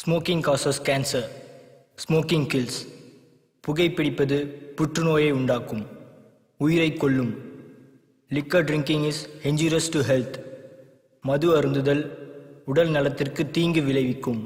Smoking causes cancer. Smoking kills. புகைப்பிடிப்பது புற்றுநோயை உண்டாக்கும், உயிரை கொல்லும். Liquor drinking is injurious to health. மது அருந்துதல் உடல் நலத்திற்கு தீங்கு விளைவிக்கும்.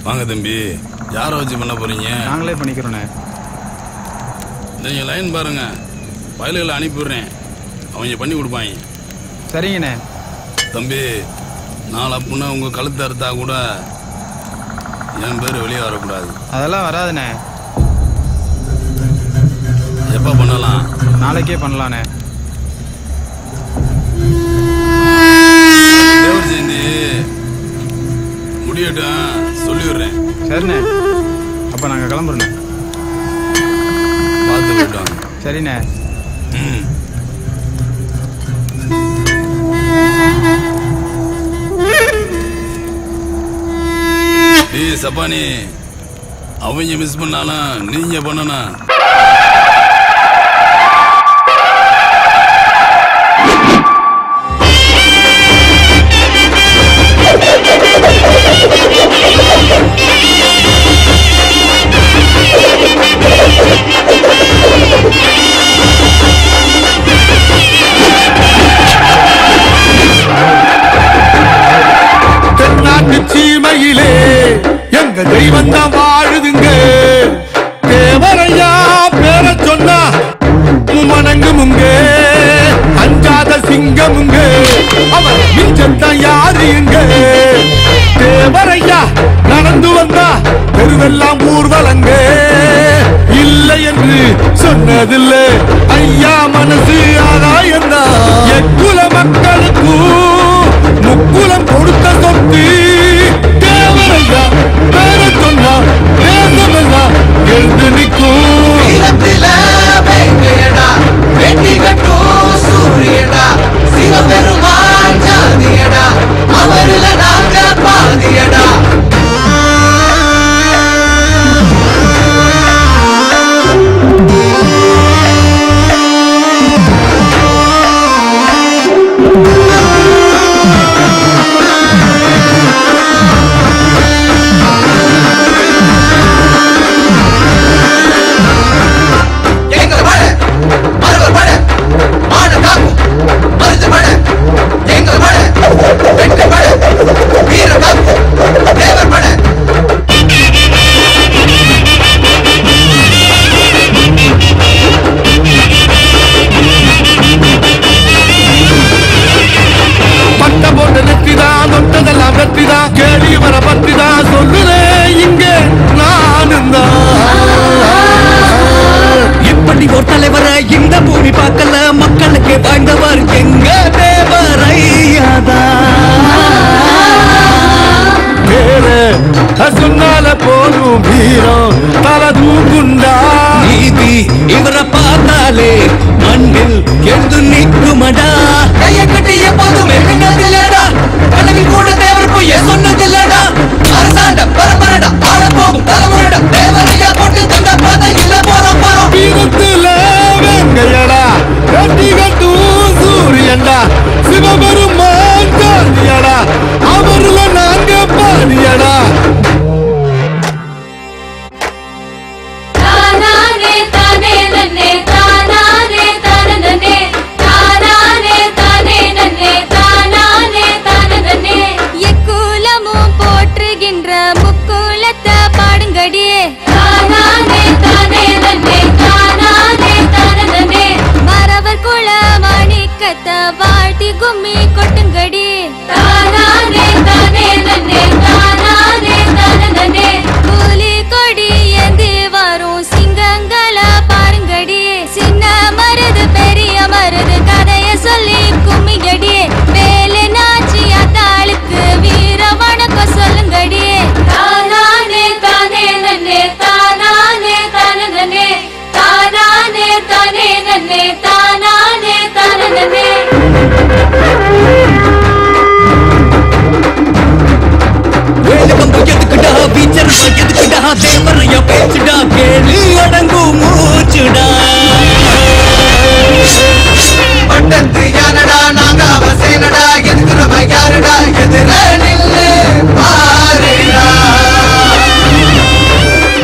வாங்க தம்பி, யாரை வச்சு பண்ண போறீங்க? நாங்களே பண்ணிக்கிறோண்ணே. நீங்க லைன் பாருங்க, வயலுகளை அனுப்பிவிடுறேன், அவங்க பண்ணி கொடுப்பாங்க. சரிங்கண்ணே. தம்பி, நாளை அப்படின்னா உங்க கழுத்து அறுத்தா கூட என் பேர் வெளியே வரக்கூடாது. அதெல்லாம் வராதுண்ணே. எப்போ பண்ணலாம்? நாளைக்கே பண்ணலாண்ணே. தேவர் ஜெயந்தி முடியட்டும், சொல்லிவிடுறேன். சரிண்ணே, அப்போ நாங்கள் கிளம்புறோண்ணே. பார்த்து போயிட்டோம். சரிண்ணே. சப்பானி, அவங்க மிஸ் பண்ணாலும் நீங்க பண்ணணும். சீமையிலே எங்க தெய்வம் தான் வாழுதுங்க. தேவரையா பேர சொன்னா மணங்குமுங்க, அஞ்சாத சிங்கமுங்க, அவர் மிஞ்சத்தான் யாருங்க. தேவரையா நடந்து வந்தா தெருவெல்லாம் ஊர்வலங்க. இல்லை என்று சொன்னதில்லை ஐயா, மனசு ஆதாயந்தா. எக்குல மக்களுக்கும் முக்குலம் கொடுத்த சொத்து. தேவரையா பேர சொன்னா தேசமெல்லாம் எழுந்து நிற்கும். வெற்றி கட்டும் சூரியடா, சிவபெருமான் ஜாதியடா, அவருல நாங்க பாதியடா. இந்த பூமி பார்க்கல மக்களுக்கு வாழ்ந்தவர் எங்க தேவரையாதா சொன்னால போதும் வீரம் தல தூக்குண்டா நீதி இவரை பார்த்தாலே மண்ணில் எழுந்து நிற்குமடா கைய கட்டி எப்போதும் எழுந்ததில்லடா கனவில் கூட தேவர் போய் சொன்னதில்லடா அரசாண்ட பரம்பரடா ஆள போகும் தலைமுறைடா தேவரையா போட்டு தந்த பாதை இல்ல போறோம் போறோம் வீரத்துல வெங்கையடா கட்டி கட்டும் சூரியன்டா சிவபெருமான் காந்தியடா அவருல நாங்க பாடியடா வாழ்த்தி கும்மி கொட்டுங்கடி தானானே தானே நன்னே தானானே தானே நன்னே கூலி கொடி ஏந்தி வரும் சிங்கங்கள பாருங்கடி சின்ன மருது பெரிய மருது கதைய சொல்லி கும்மிங்கடி வேலை நாச்சி அத்தாளுக்கு வீர வணக்கம் சொல்லுங்கடி தானானே தானே நன்னே தானானே தானே நன்னே தானானே தானே நன்னே தானானே தானே நன்னே எதுக்குடா பீச்சர் எதுக்குடா தேவரைய பேச்சுடா கேள்வி அடங்கும் மூச்சுடா பட்டத்து யானடா நாங்க அவசேனடா எதுக்குறவ யாருடா எதிர நில்லு பாருடா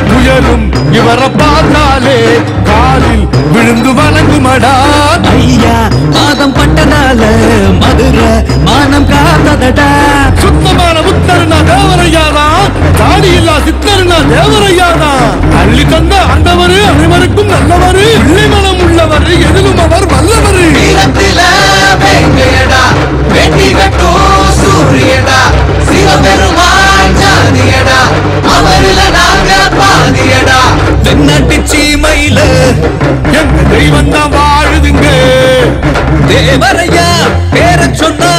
புயலும் இவரை பார்த்தாலே காலில் விழுந்து வணங்குமடா ஐயா பாதம் பட்டதால மதுரை மானம் காத்ததடா சுத்தமான புத்தர்னா தேவரையாதா தாடி இல்லா சித்தர்னா தேவரையாதா அள்ளி தந்த ஆண்டவரு அனைவருக்கும் நல்லவரு பிள்ளை மனம் உள்ளவர் எதிலும் அவர் வல்லவரு வீரத்தில வெங்கையடா வெட்டி கட்டும் சூரியடா சிவபெருமான் ஜாதியடா அவருல நாங்க பாதியடா தென்னாட்டு சீமையில எங்க தெய்வம் தான் வாழுதுங்க தேவரையா பேர சொன்னா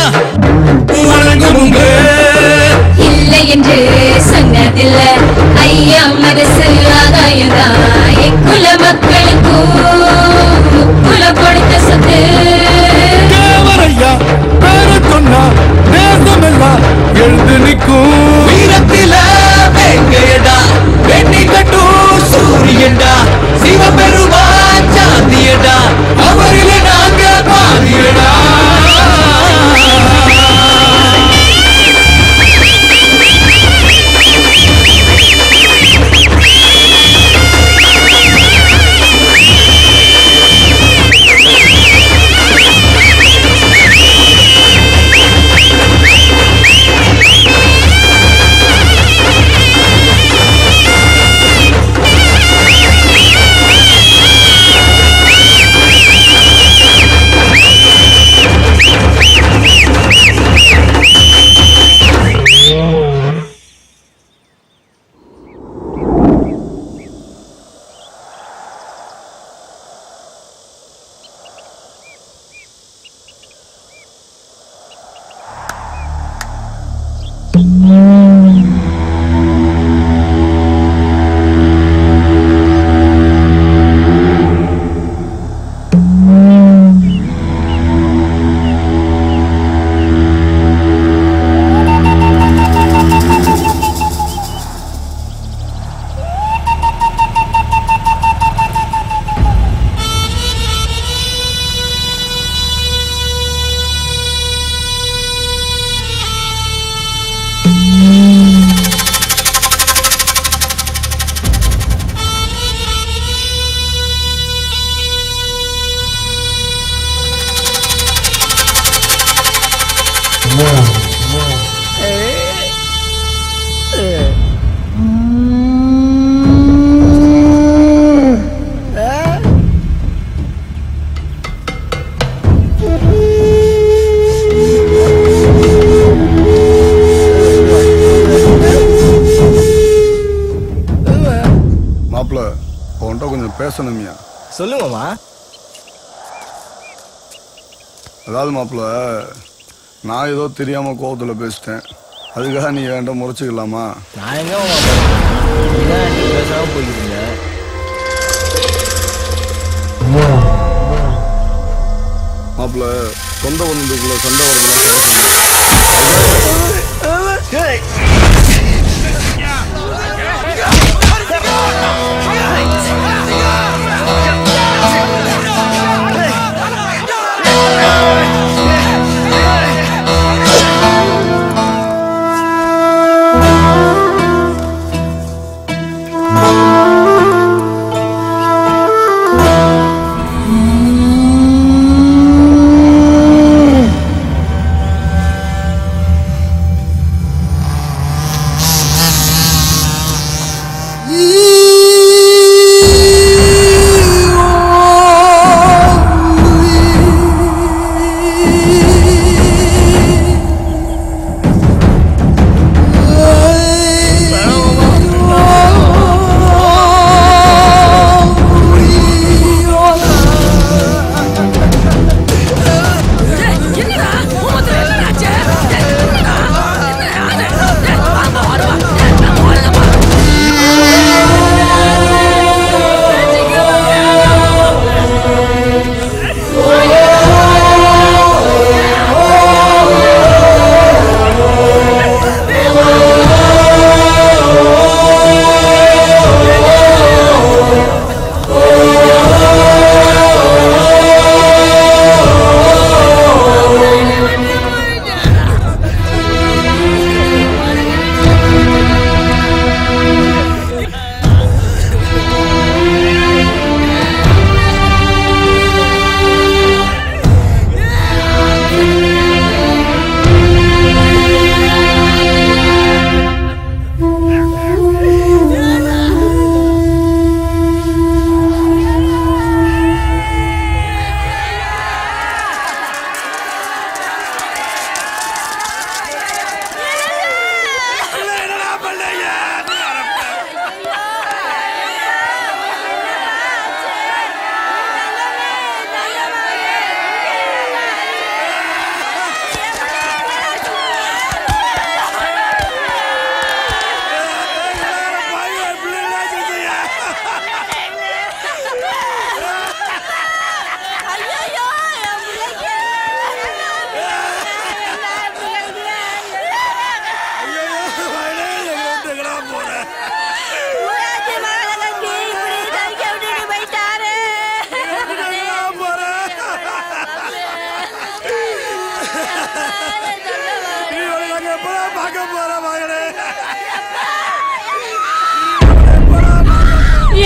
வணங்குங்க இல்லை என்று சொன்னதில்ல ஐயா மனசு ஆதாயதா எக்குல மக்களுக்கும் குல கொடுத்த சொத்து தேவரையா பேர சொன்னா தேசமெல்லாம் எழுந்து நிற்கும் வீரத்தில வெங்கையடா வெட்டி கட்டும் சூரியன்டா சிவபெருமான் சாந்தியடா அவரில நாங்க பாதியடா உன்கிட்ட கொஞ்சம் பேசணுமியா. சொல்லுங்கம்மா. அதாவது மாப்பிள்ள, நான் ஏதோ தெரியாமல் கோபத்தில் பேசிட்டேன். அதுக்காக நீ என்கிட்ட முறைச்சிக்கலாமா? நான் எங்க பேசாமல் போயிருந்தீங்க. மாப்பிள்ள, சொந்த பந்தத்துக்குள்ள சண்டை வரலாம்.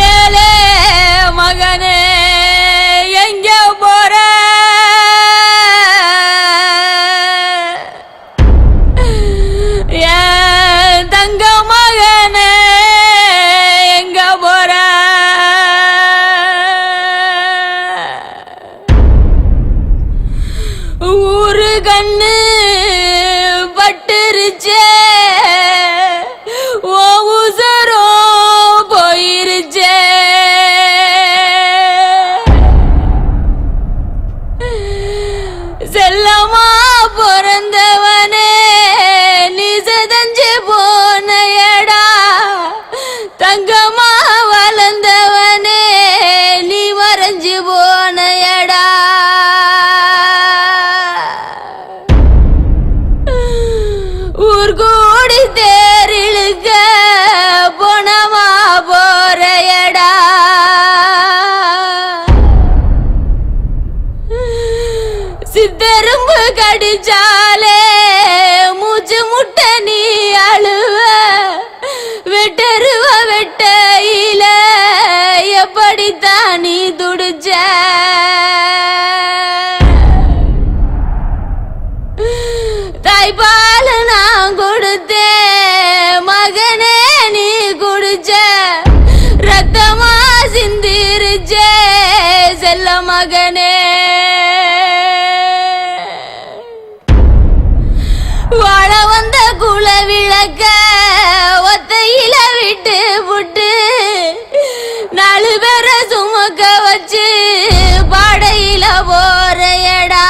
ஏலே மகனே எங்க போற? ஏன் தங்க மகனே எங்க போற? ஊரு கண்ணு பட்டுருச்சே, ஓ உசரோ போயிருச்சே. செல்லமா பிறந்தவனே நீ செதஞ்சு போனையடா, தங்கமா வளர்ந்தவனே நீ மறைஞ்சு போனையடா. ஊர் கூடி தேரிழுக்க போனமா போறையடா. சித்தரும்பு கடிச்சாலே மூச்சு முட்டை நீ அழுவ, வெட்டருவ வெட்டையில எப்படித்தான் நீ துடிச்ச? தாய்பால் நான் கொடுத்தேன் மகனே, நீ குடிச்ச ரத்தமா சிந்திருச்சே செல்ல மகனே. வாழ வந்த குல விளக்க ஒத்தையில விட்டு புட்டு, 4 பேரை சுமக்க வச்சு பாடையில போறையடா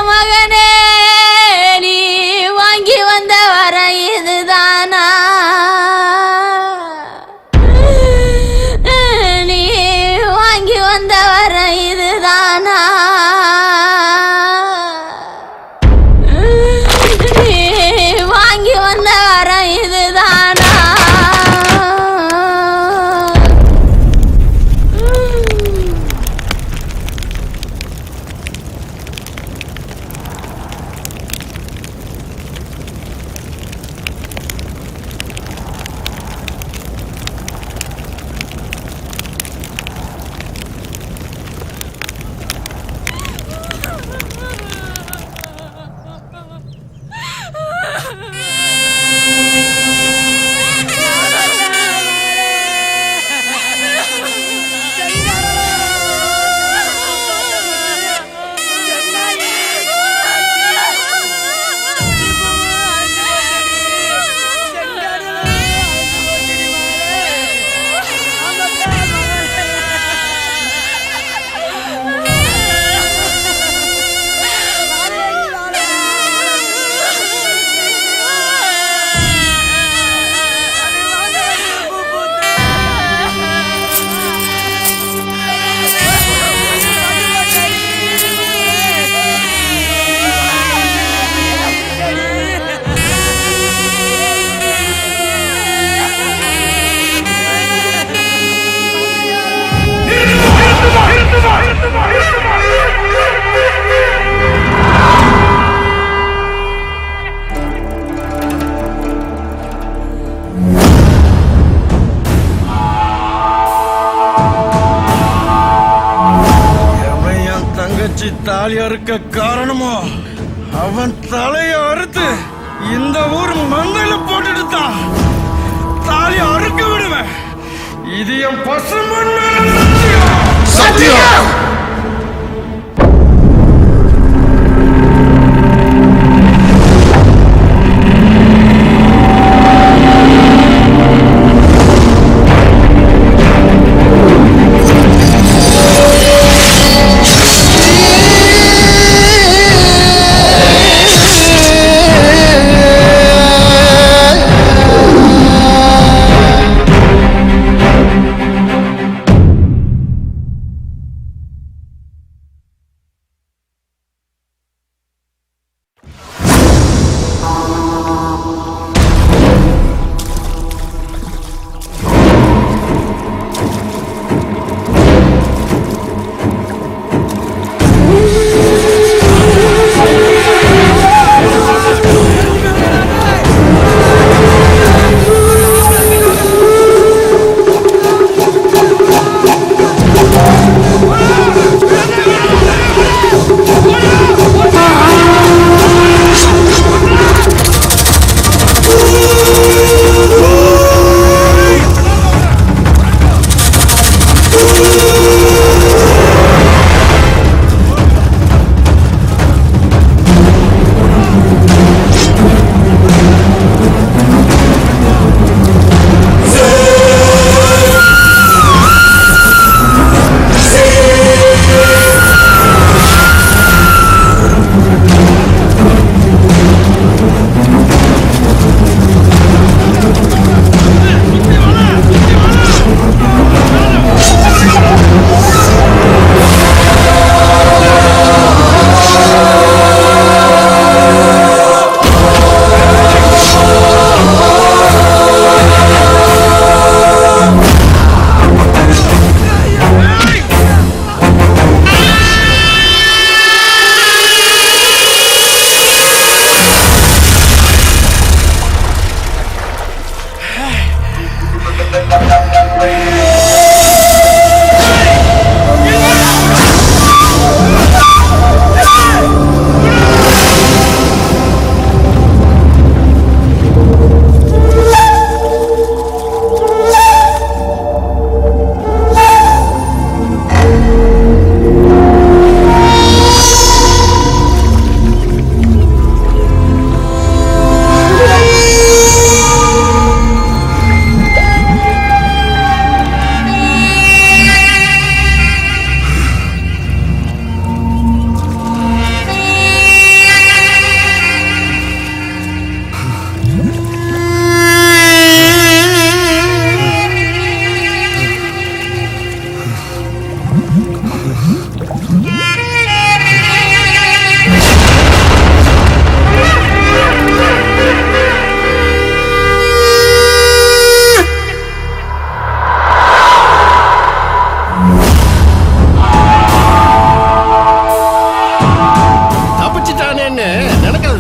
மகனே நீ வாங்கி வந்த வர இதுதானா நீ வாங்கி வந்த வர இதுதானா நீ வாங்கி வந்த வர இதுதானா தாலி அறுக்க காரணமோ அவன் தலைய அறுத்து இந்த ஊர் மண்ணில போட்டுட்டு தான் தாலி அறுக்க விடுவேன். இது என் பசுமன் சத்தியம்.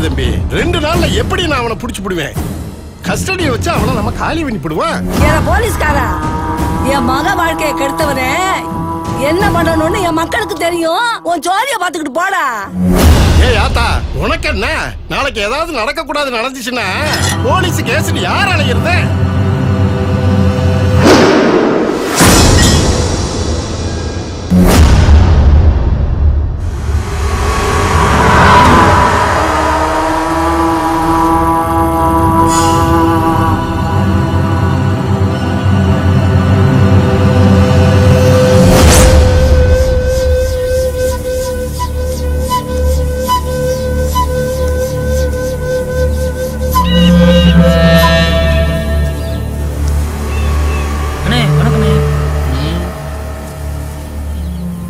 தம்பி. 2 நாள்ல எப்படி நான் அவனை புடிச்சு போடுவேன்? கஸ்டடியை வச்சு அவனை நம்ம காலி பண்ணி போடுவான். போலீஸ்காரா, என் மக வாழ்க்கையை கெடுத்தவனே என்ன பண்ணணும்னு என் மக்களுக்கு தெரியும். உன் ஜோலிய பாத்துக்கிட்டு போடா. ஏய் ஆத்தா, உனக்கு என்ன? நாளைக்கு ஏதாவது நடக்க கூடாது நடந்துச்சுன்னா போலீஸ் கேஸ் யார் அலையிறது?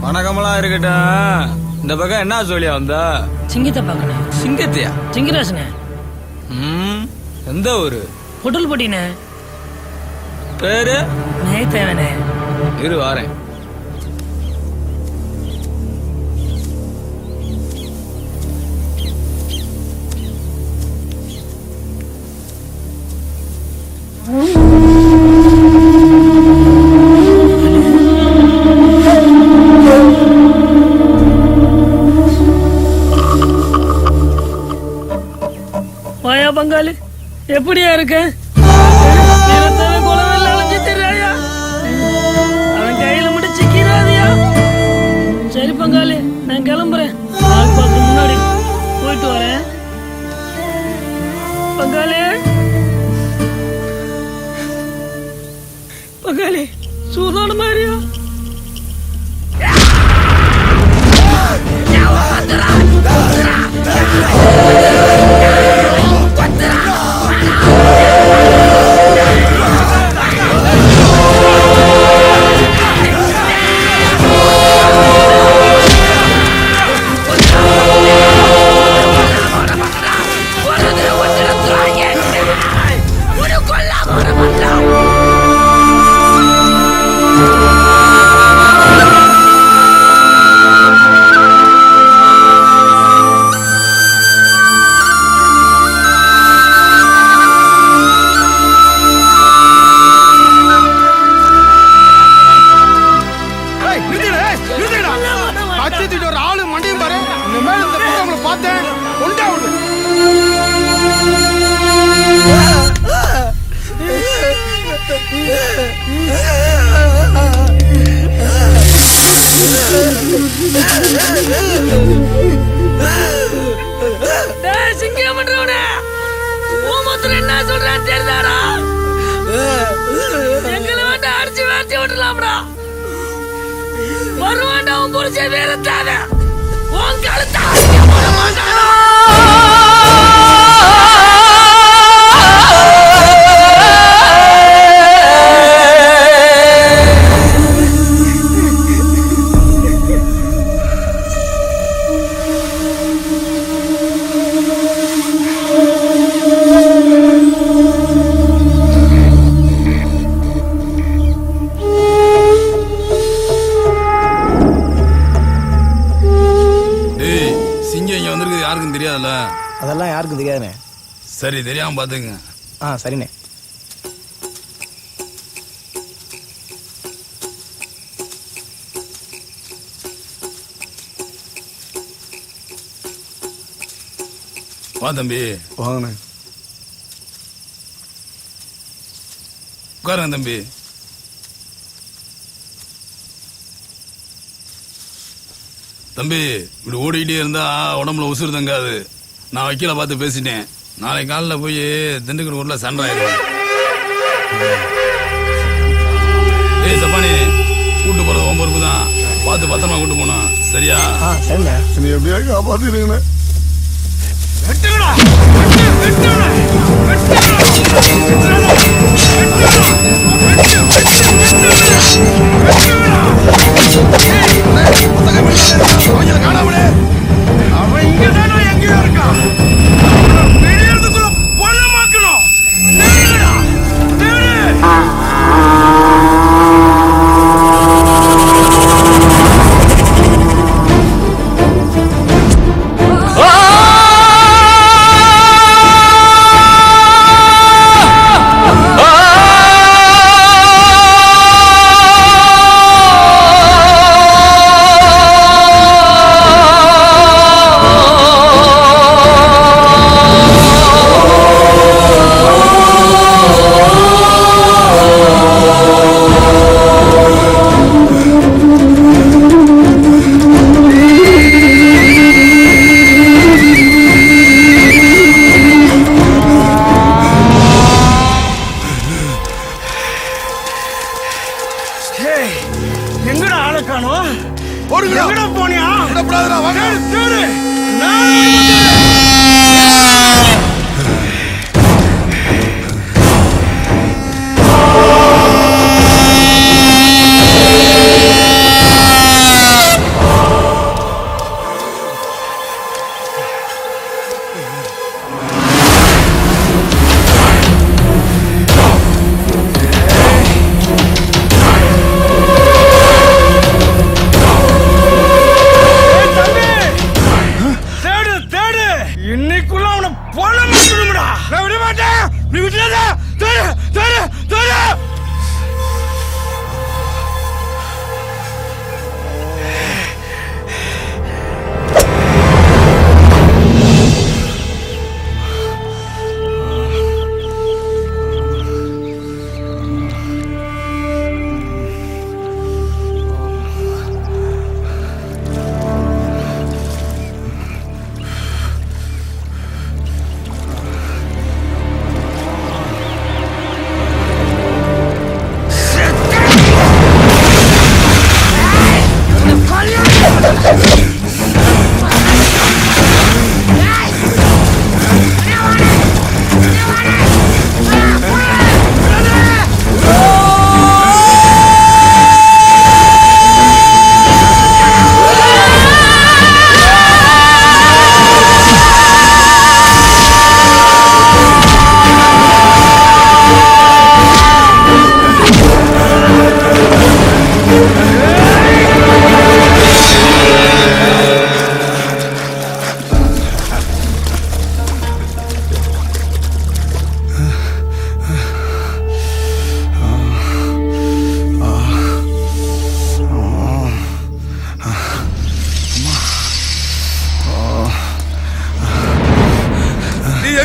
வணக்கமெல்லாம் இருக்கட்டும். இந்த பக்கம் என்ன சொல்லியா வந்தா? சிங்கத்தை பார்க்கணும். சிங்கத்தையா? சிங்கராசனே. எந்த ஊரு? பொட்டல் போட்டினே. பேரு? நேத்தேவனே. இரு வாரேன். வாயா பங்காளி, எப்படியா இருக்க? அவன் கையில மட்டும் சிக்கிறாதியா? சரி பங்காளி, நான் கிளம்புறேன். ஆள் பார்க்க முன்னாடி போயிட்டு வரேன். பங்காளி பங்காளி, சூதான மாதிரியா? என்ன சொல்றான்னு தெரியுதாடா? எங்களை வந்து அடிச்சு வேட்டி விட்டுலாம்டா. வருவாண்டா உன் புரிச்ச வேற தேவை. உன் கழுத்தை அடிக்க போட மாட்டானா? யாருக்கும் தெரியாதுல்ல? அதெல்லாம் யாருக்கும் தெரியாதுண்ணே. சரி, தெரியாம பாத்துங்க. சரிண்ணே. வா தம்பி. வாங்கண்ணே. உட்காருங்க தம்பி. தம்பி, இப்படி ஓடிக்கிட்டே இருந்தா உடம்புல உசுறு தங்காது. நான் வக்கீல பார்த்து பேசிட்டேன். நாளைக்கு காலைல போய் திண்டுக்கல் ஊர்ல சண்டை ஆயிடுவேன். ஏய் சப்பானி, கூட்டு போறது உன் பொறுப்பு தான். பார்த்து பத்திரமா கூட்டு போனோம். சரியா? சரிண்ணே. நீ எப்படியா காப்பாத்திருக்கண்ணே. அவன் இங்கதானே எங்கேயோ இருக்கான். வெளியேறதுக்குள்ள பணமாக்கணும்.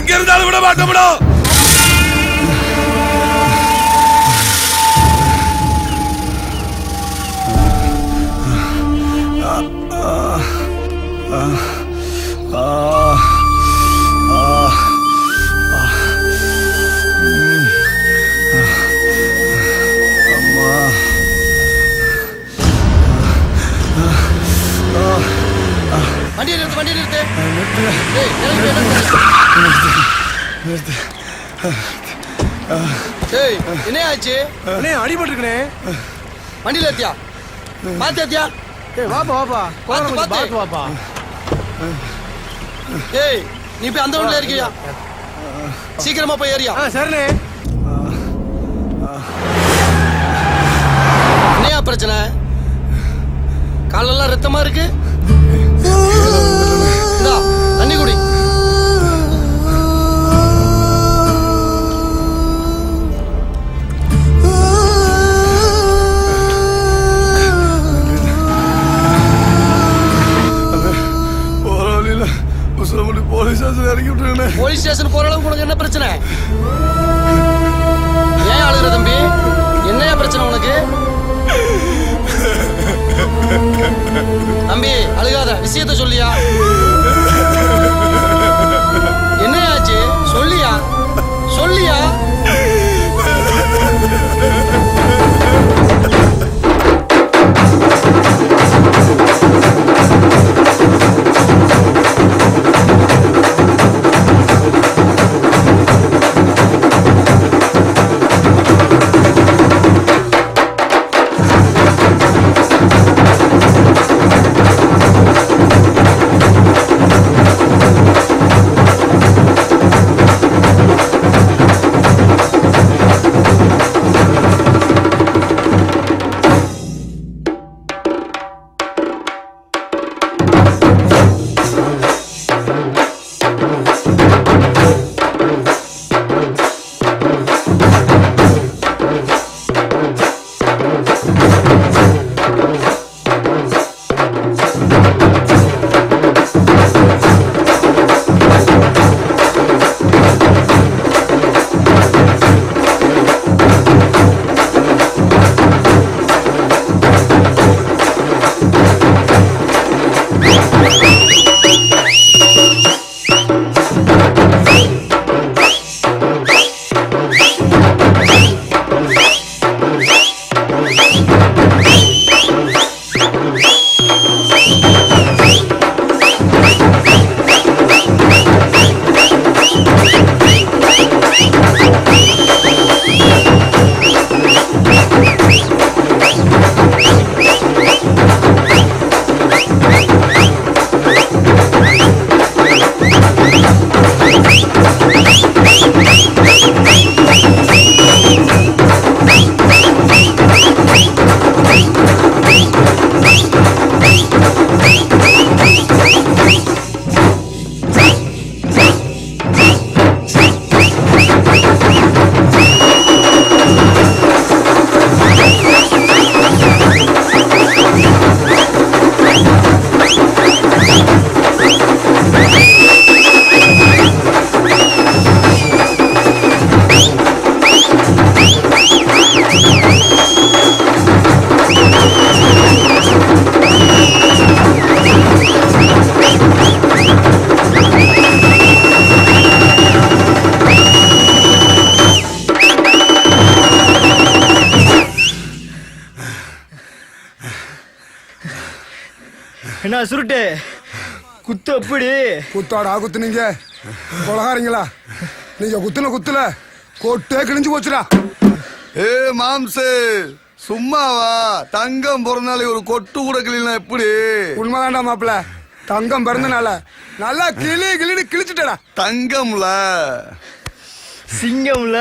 எங்க இருந்தாலும் விட மாட்டோம்டா. வண்டி நிறுத்து, வண்டி நிறுத்து. என்ன ஆச்சு? அடிபட்டுருக்கனே. வண்டியில ஏத்தியா? பாத்து ஏத்தியா? வாப்பா வாப்பா, பாத்து வாப்பா. ஏய், நீ போய் அந்த ரூம்ல இருக்கியா? சீக்கிரமா போய் ஏறியா? சரிண்ணே. என்னையா பிரச்சனை? காலெல்லாம் ரத்தமா இருக்கு. இந்தா, தண்ணி குடி. போலீஸ் ஸ்டேஷன் போற அளவுக்கு உனக்கு என்ன பிரச்சனை? ஏன் அழுகுற தம்பி? என்னையா பிரச்சனை உனக்கு? தம்பி அழுகாத, விஷயத்த சொல்லியா. என்னையாச்சு சொல்லியா, சொல்லியா. என்ன சுருட்டு குத்து அப்படி குத்தாடா குத்துனீங்க கொலகாரங்களா? நீங்க குத்துல கோட்டே கிழிஞ்சு போச்சுடா. ஏ மாம்சே சும்மாவா? தங்கம் பிறந்தாலே ஒரு கொட்டு கூட கிளினா எப்படி? உண்மைதான்டா மாப்பிள்ள, தங்கம் பிறந்தனால நல்லா கிளின்னு கிழிச்சுட்டடா. தங்கம்ல சிங்கம்ல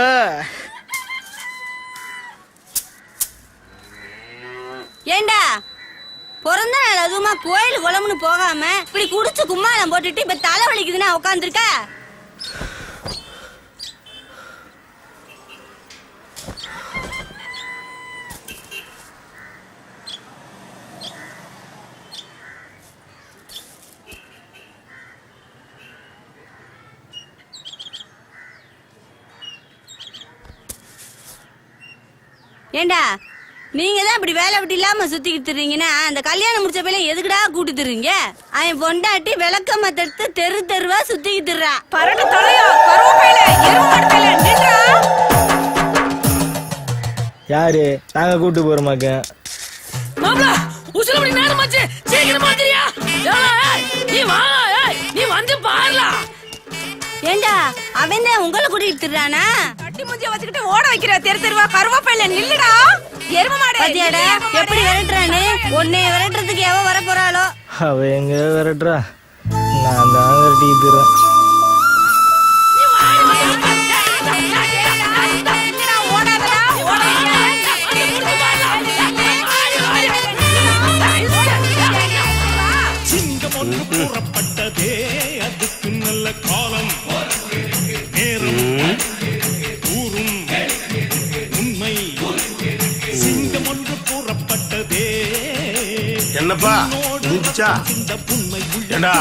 ஏண்டா பிறந்த நாள் அதுமா கோயில் குளம்னு போகாம இப்படி குடிச்சு கும்மாளம் போட்டுட்டு இப்ப தலை வலிக்குதுன்னா உட்காந்துருக்க. ஏண்டா நீங்க தான் இப்படி வேலை விட்டு இல்லாம சுத்திக்கிட்டு திரிங்கன்னா அந்த கல்யாணம் முடிச்ச பையில எதுக்குடா கூட்டி திரிங்க? அவன் பொண்டாட்டி விளக்கமா தடுத்து தெரு தெருவா சுத்திக்கிட்டு திர்றா. பரட்ட தலையா கருவேப்பிலை எருமாடு நின்றா. யாரு நாங்க கூட்டு போறோமாக்க? மாப்ள உசுலமணி நேரமாச்சு, சீக்கிரமா வந்துறியா? நீ வா, நீ வந்து பாருடா. ஏண்டா அவன் தான் உங்களை கூட்டிட்டு திர்றானா? கட்டி மூஞ்சிய வச்சுக்கிட்டு ஓட வைக்கிற தெரு தெருவா கருவேப்பிலை நில்லுடா. எரும மாடு பாத்தியாடா எப்படி விரட்டுறானு? உன்னை விரட்டுறதுக்கு எவ வர போறாளோ? அவ எங்க விரட்டுறா, நான் தான் விரட்டிட்டு தருவேன். கூறப்பட்டதே அதுக்கு நல்ல காலம் நேரம் கூறும் உண்மை. சிங்கம் ஒன்று கூறப்பட்டதே. என்னப்பா முடிஞ்சுச்சா? ஏண்டா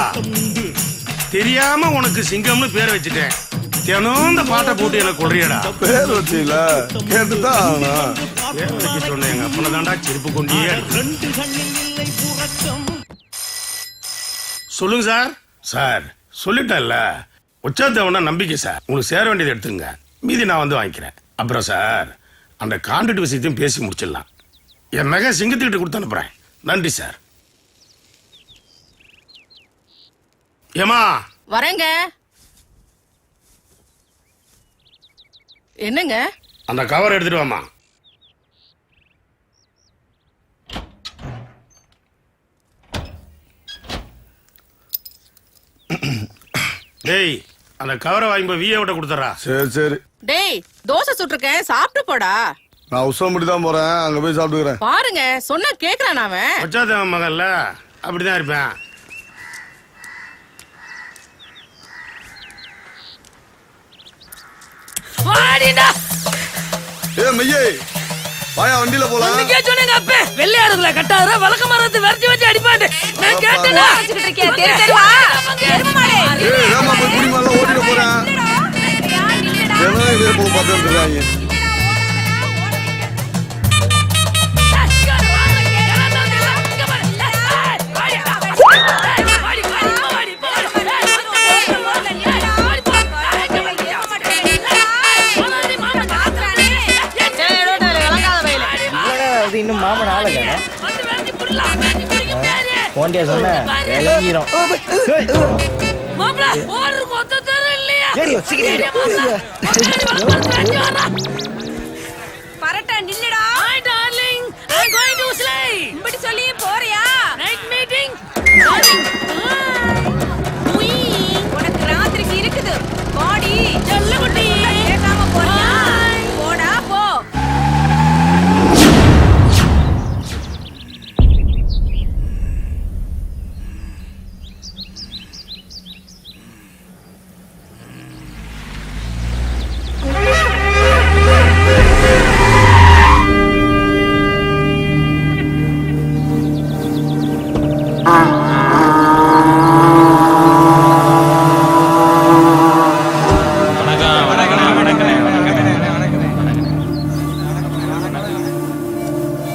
தெரியாம உனக்கு சிங்கம்னு பேர் வச்சுட்டேன். தினம் இந்த பாட்டை போட்டு எனக்கு கொள்றியடா. பேர் வச்சீல கேட்டுதான் ஆகணும். பேர் வைக்க சொன்ன எங்க அப்பனை தாண்டா செருப்பு கொண்டியே. சொல்லுங்க சார். சார் சொல்லிட்டேன்ல, உச்சாத்தவனா நம்பிக்கை சார். உங்களுக்கு சேர வேண்டியதை எடுத்துங்க, மீதி நான் வந்து வாங்கிக்கிறேன். அப்புறம் சார் அந்த கான்ட்ராக்ட் விஷயத்தையும் பேசி முடிச்சிடலாம். என் மகன் சிங்கத்துக்கிட்ட கொடுத்து அனுப்புறேன். நன்றி சார். ஏமா வரேங்க. என்னங்க? அந்த கவர் எடுத்துட்டு வாமா. டேய் அந்த கவரை வாங்கி போய் விஏ விட்ட கொடுத்துறா. சரி சரி. டேய் தோசை சுட்டுருக்கேன், சாப்பிட்டு போடா. நான் உசம்படி தான் போறேன், அங்க போய் சாப்பிட்டுக்கிறேன். பாருங்க சொன்னா கேக்குறான் அவன். வச்சாதவன் மகன்ல அப்படிதான் இருப்பேன். ஏ மையே வாயா வண்டியில போலாம். நீங்க சொன்னீங்க அப்ப வெள்ளையாடுல கட்டாதற வழக்க மரத்து விரட்டி வச்சு அடிப்பாடு. நான் கேட்டேனா வச்சிட்டு இருக்கேன் தெரு தெருவா எரும மாடு. ஏய் ராமா போய் குடி மேல ஓடிட போறேன். என்ன இதே போய் பார்த்துட்டு இருக்காங்க. இன்னும் மாமன் ஆளுங்க ஓண்டியா சொன்ன விளங்கிரும். மாப்ள ஒரு மொத்த தர இல்லையா? பரட்ட நில்லுடா. My darling, I'm going to slay. இப்படி சொல்லி போறியா? Night meeting. உனக்கு ராத்திரிக்கு இருக்குது. பாடி செல்லகுட்டி கேட்காம போறியா? போடா போ.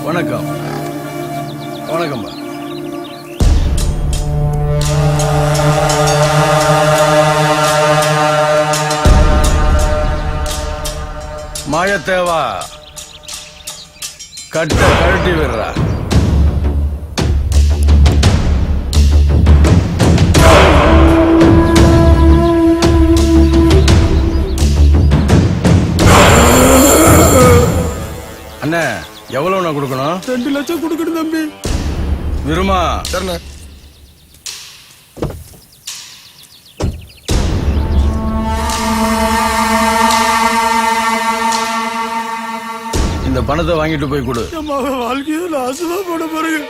வணக்கம். வணக்கம்பா. மாயத்தேவா கட்ட கழட்டி விடுறா. அண்ணே எவ்வளவு நான் கொடுக்கணும்? 2 லட்சம் கொடுக்கணும் தம்பி. விருமா சரிண்ணே. இந்த பணத்தை வாங்கிட்டு போய் கொடு. வாழ்க்கையில் ஆசுதான் போட பாருங்க.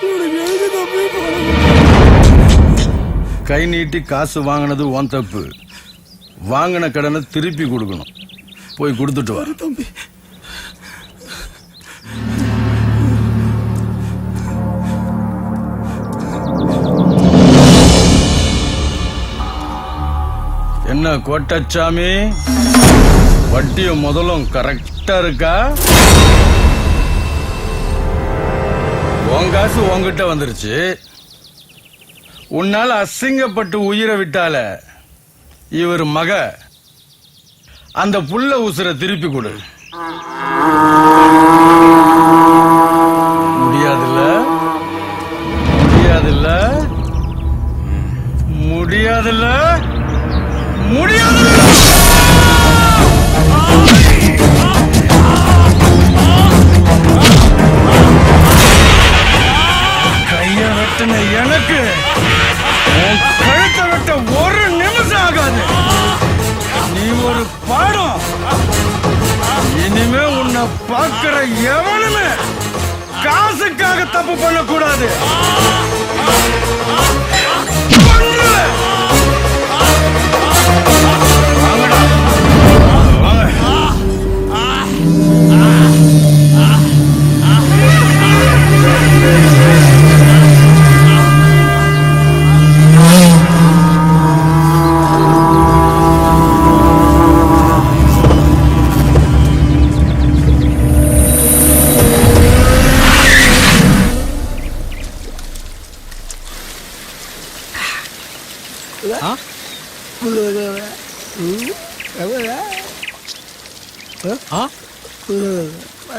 கை நீட்டி காசு வாங்கினது உன் தப்பு. வாங்கின கடனை திருப்பி கொடுக்கணும். போய் கொடுத்துட்டு வா தம்பி. என்ன கோட்டச்சாமி, வட்டியும் முதலும் கரெக்டா இருக்கா? உன் காசு உன்கிட்ட வந்துருச்சு. உன்னால அசிங்கப்பட்டு உயிரை விட்டால இவர் மக, அந்த புள்ள உசுரை திருப்பி கொடு. முடியாதுல்ல முடியாதுல்ல முடியாதுல்ல முடியாதுல்ல. கைய வெட்டின எனக்கு உன் கழுத்தை வெட்ட ஒரு நிமிஷம் ஆகாது. நீ ஒரு பாடம். இனிமே உன்னை பார்க்கிற எவனுமே காசுக்காக தப்பு பண்ணக்கூடாது.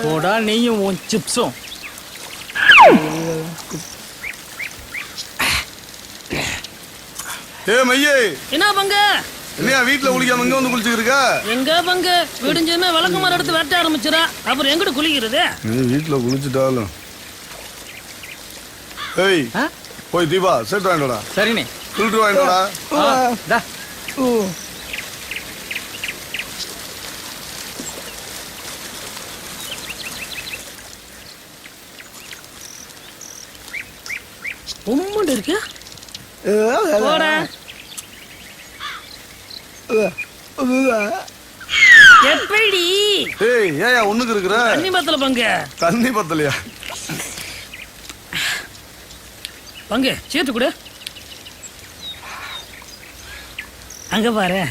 போடா நீயும் உன் சிப்ஸும். ஏ மையே, என்ன பங்கு? என்னையா வீட்டுல குளிக்காம இங்க வந்து குளிச்சுட்டு இருக்க? எங்க பங்கு விடிஞ்சுமே விளக்கு மரம் எடுத்து வெட்ட ஆரம்பிச்சிடா. அப்புறம் எங்கிட்டு குளிக்கிறது? நீ வீட்டுல குளிச்சுட்டாலும். ஏய் போய் தீபா சேர்த்து வாங்கிடா. சரிண்ணே. ஃபில்டர் வாங்கிடா. உம்மண்டு இருக்கு. எப்படி? ஏய் ஏயா ஒண்ணுக்கு இருக்கிற? தண்ணி பத்தல பங்கு. தண்ணி பத்தலையா? பங்கு சேர்த்து கொடு. அங்க பாரு.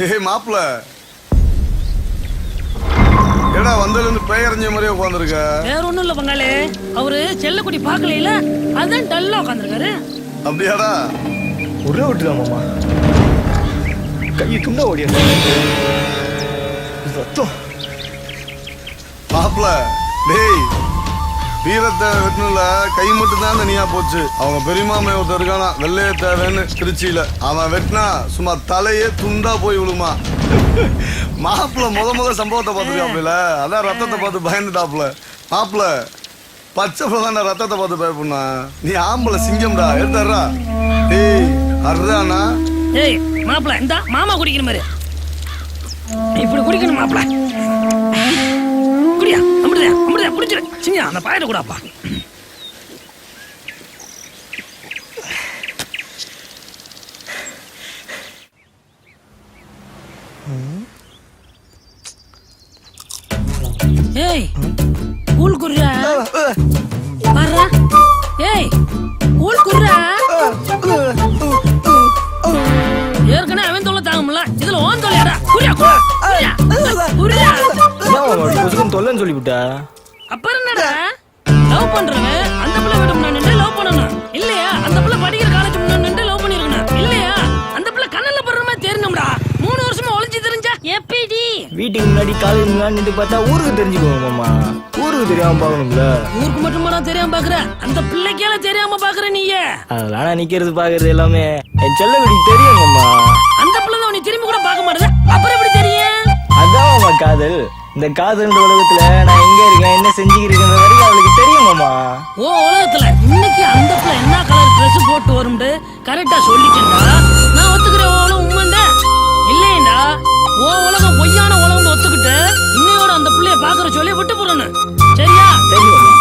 ஏய் மாப்பிள்ள, ஏடா வந்ததுல இருந்து பேயறிஞ்ச மாதிரியே உட்காந்துருக்க? வேற ஒண்ணும் இல்ல பங்காளி, அவரு செல்லக்குடி பாக்கல, அதான் டல்லா உட்காந்துருக்காரு. அப்படியாடா? ஒரே விட்டுதான் மாமா, கையை துண்டா ஓடியா ரத்தம். மாப்பிள்ள டேய், வீரத்தை வெட்டணும்ல, கை மட்டும் தான் தனியா போச்சு. அவங்க பெரியமாமே ஒருத்தர் இருக்கானா வெள்ளைய தேவைன்னு திருச்சியில, அவன் வெட்டினா சும்மா தலையே துண்டா போய் விழுமா. மாப்பிள்ள முத சம்பவத்தை பார்த்துருக்காப்புல, அதான் ரத்தத்தை பார்த்து பயந்துட்டாப்புல. மாப்பிள்ள பச்சை தான் ரத்தத்தை பார்த்து பயப்படா. நீ ஆம்பளை சிங்கம்டா, எடுத்துறா. ஏய் அர்றானா? ஏய் மாப்பிள்ள, இந்த மாமா குடிக்கிற மாதிரி இப்படி குடிக்கணும் மாப்பிள்ள. குடியா அமிர்தா அமிர்தா குடிச்சிரு. சின்ன அந்த பாயிட்ட கூடாப்பா. ஏய் கூல் குர்ரா பாரா. ஏய் கூல் குர்ரா. ஏற்கனவே அவன் தொல்லை தாங்க முடியல, இதுல ஓன் தொல்லையாடா. குரியா குரியா குரியா. தொல்லைன்னு சொல்லிவிட்டா அப்புறம் என்னடா? லவ் பண்றவன் அந்த பிள்ளை விட முன்னாடி லவ் பண்ணணும் இல்லையா? அந்த பிள்ளை படிக்கிற காலேஜ் முன்னாடி லவ் பண்ணிருக்கணும் இல்லையா? அந்த பிள்ளை கண்ணல்ல படுற மாதிரி தெரியணும்டா. 3 வருஷமா ஒளிஞ்சு தெரிஞ்சா எப்படி? வீட்டுக்கு முன்னாடி காலேஜ் முன்னாடி நின்று பார்த்தா ஊருக்கு தெரிஞ்சுக்கோங்க மாமா. ஊருக்கு தெரியாம பாக்கணும்ல. ஊருக்கு மட்டுமா தெரியாம பாக்குற? அந்த பிள்ளைக்கால தெரியாம பாக்குற நீங்க? அதெல்லாம் நிக்கிறது பாக்குறது எல்லாமே என் செல்ல வீட்டுக்கு தெரியும் மாமா. அந்த பிள்ளை தான் நீ திரும்பி கூட பார்க்க மாட்டேது, அப்புறம் எப்படி தெரியும்? அதான் மாமா காதல். இந்த காதல்ன்ற உலகத்துல நான் எங்க இருக்கேன், என்ன செஞ்சுக்கிறேன் வரைக்கும் அவளுக்கு தெரியும் மாமா. ஓ உலகத்துல இன்னைக்கு அந்த பிள்ளை என்ன கலர் ட்ரெஸ் போட்டு வரும்னு கரெக்டா சொல்லிட்டேன்டா. நான் ஒத்துக்கிறேன். உலகம் உண்மைண்டா இல்லையண்டா. ஓ உலகம் பொய்யான உலகம் ஒத்துக்கிட்டு இன்னையோட அந்த பிள்ளைய பாக்குற சொல்லி விட்டு போறணும். சரியா? சரி மாமா.